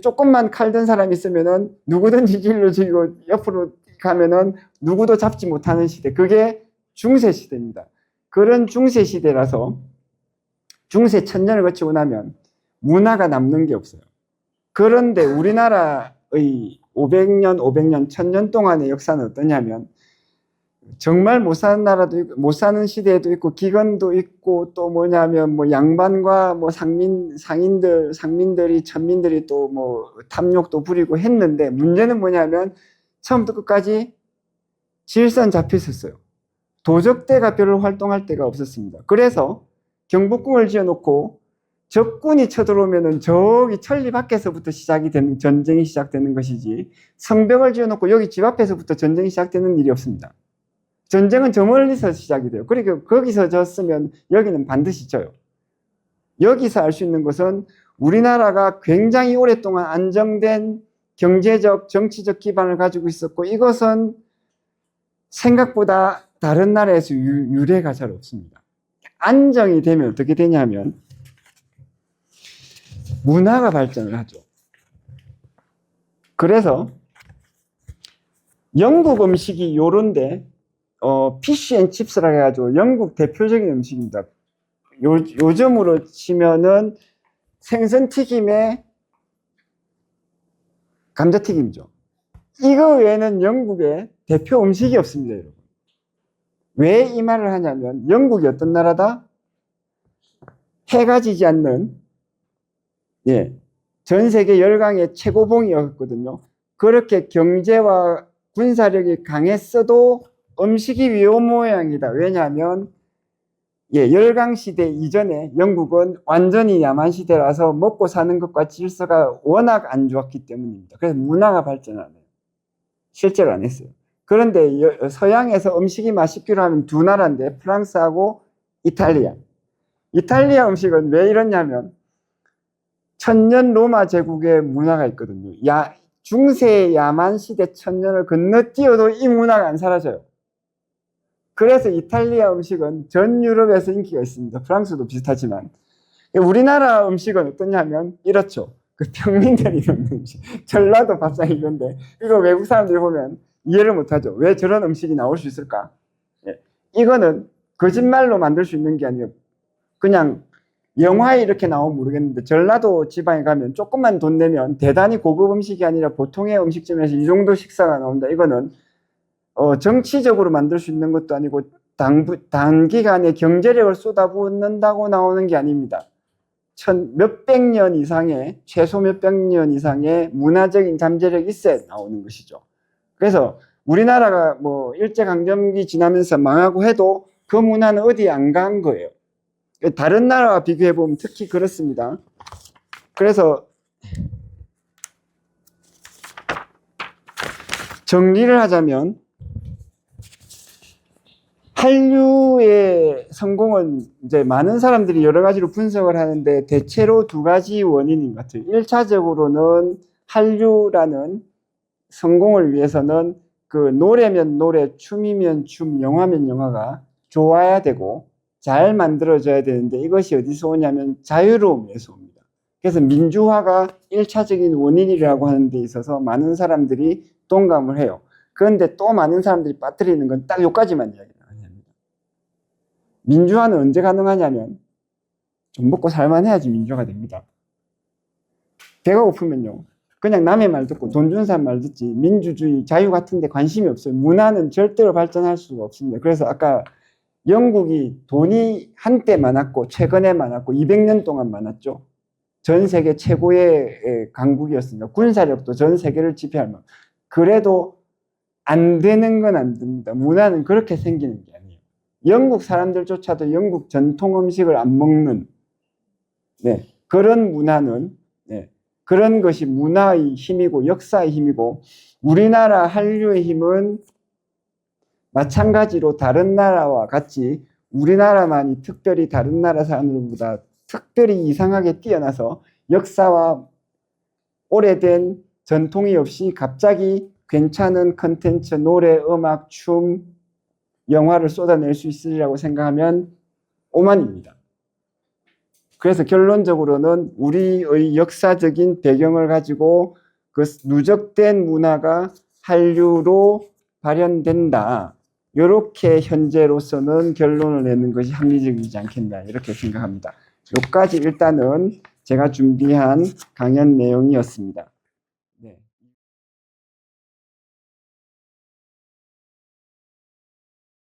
조금만 칼 든 사람 있으면은 누구든지 길로 죽이고 옆으로 가면은 누구도 잡지 못하는 시대. 그게 중세 시대입니다. 그런 중세 시대라서 중세 1000년을 거치고 나면 문화가 남는 게 없어요. 그런데 우리나라의 500년, 1000년 동안의 역사는 어떠냐면, 정말 못 사는 나라도 있고, 못 사는 시대에도 있고, 기근도 있고, 또 뭐냐면, 뭐 양반과 뭐 상민들이, 천민들이 또 뭐 탐욕도 부리고 했는데, 문제는 뭐냐면, 처음부터 끝까지 질서는 잡혀 있었어요. 도적대가 별로 활동할 데가 없었습니다. 그래서 경복궁을 지어놓고 적군이 쳐들어오면은 저기 천리 밖에서부터 전쟁이 시작되는 것이지, 성벽을 지어놓고 여기 집 앞에서부터 전쟁이 시작되는 일이 없습니다. 전쟁은 저 멀리서 시작이 돼요. 그러니까 거기서 졌으면 여기는 반드시 져요. 여기서 알 수 있는 것은 우리나라가 굉장히 오랫동안 안정된 경제적, 정치적 기반을 가지고 있었고, 이것은 생각보다 다른 나라에서 유례가 잘 없습니다. 안정이 되면 어떻게 되냐면 문화가 발전을 하죠. 그래서 영국 음식이 요런데, 피쉬앤칩스라고 해가지고 영국 대표적인 음식입니다. 요즘으로 치면은 생선튀김에 감자튀김이죠. 이거 외에는 영국의 대표 음식이 없습니다, 여러분. 왜 이 말을 하냐면, 영국이 어떤 나라다? 해가 지지 않는, 전 세계 열강의 최고봉이었거든요. 그렇게 경제와 군사력이 강했어도 음식이 위험 모양이다. 왜냐하면 열강시대 이전에 영국은 완전히 야만시대라서 먹고 사는 것과 질서가 워낙 안 좋았기 때문입니다. 그래서 문화가 발전 안 해요. 실제로 안 했어요. 그런데 서양에서 음식이 맛있기로 하면 두 나라인데, 프랑스하고 이탈리아. 이탈리아 음식은 왜 이러냐면, 천년 로마 제국의 문화가 있거든요. 중세 야만 시대 1000년을 건너뛰어도 이 문화가 안 사라져요. 그래서 이탈리아 음식은 전 유럽에서 인기가 있습니다. 프랑스도 비슷하지만. 우리나라 음식은 어떠냐면 이렇죠. 그 평민들이 먹는 음식, 전라도 밥상 이건데, 이거 외국 사람들이 보면 이해를 못하죠. 왜 저런 음식이 나올 수 있을까? 이거는 거짓말로 만들 수 있는 게 아니에요. 그냥 영화에 이렇게 나오면 모르겠는데, 전라도 지방에 가면 조금만 돈 내면 대단히 고급 음식이 아니라 보통의 음식점에서 이 정도 식사가 나온다. 이거는 정치적으로 만들 수 있는 것도 아니고 단기간에 경제력을 쏟아붓는다고 나오는 게 아닙니다. 몇백 년 이상의, 최소 몇백 년 이상의 문화적인 잠재력이 있어야 나오는 것이죠. 그래서 우리나라가 뭐 일제강점기 지나면서 망하고 해도 그 문화는 어디 안 간 거예요. 다른 나라와 비교해보면 특히 그렇습니다. 그래서 정리를 하자면, 한류의 성공은 이제 많은 사람들이 여러 가지로 분석을 하는데 대체로 두 가지 원인인 것 같아요. 1차적으로는 한류라는 성공을 위해서는 그 노래면 노래, 춤이면 춤, 영화면 영화가 좋아야 되고 잘 만들어져야 되는데 이것이 어디서 오냐면 자유로움에서 옵니다. 그래서 민주화가 1차적인 원인이라고 하는 데 있어서 많은 사람들이 동감을 해요. 그런데 또 많은 사람들이 빠뜨리는 건 딱 여기까지만 이야기를 합니다. 민주화는 언제 가능하냐면 좀 먹고 살만해야지 민주화가 됩니다. 배가 고프면요. 그냥 남의 말 듣고 돈 주는 사람 말 듣지 민주주의, 자유 같은 데 관심이 없어요. 문화는 절대로 발전할 수가 없습니다. 그래서 아까 영국이 돈이 한때 많았고 최근에 많았고 200년 동안 많았죠. 전 세계 최고의 강국이었습니다. 군사력도 전 세계를 지배할 만. 그래도 안 되는 건 안 됩니다. 문화는 그렇게 생기는 게 아니에요. 영국 사람들조차도 영국 전통 음식을 안 먹는 그런 문화는 그런 것이 문화의 힘이고 역사의 힘이고 우리나라 한류의 힘은 마찬가지로 다른 나라와 같이 우리나라만이 특별히 다른 나라 사람들보다 특별히 이상하게 뛰어나서 역사와 오래된 전통이 없이 갑자기 괜찮은 컨텐츠, 노래, 음악, 춤, 영화를 쏟아낼 수 있으리라고 생각하면 오만입니다. 그래서 결론적으로는 우리의 역사적인 배경을 가지고 그 누적된 문화가 한류로 발현된다. 이렇게 현재로서는 결론을 내는 것이 합리적이지 않겠나 이렇게 생각합니다. 여기까지 일단은 제가 준비한 강연 내용이었습니다.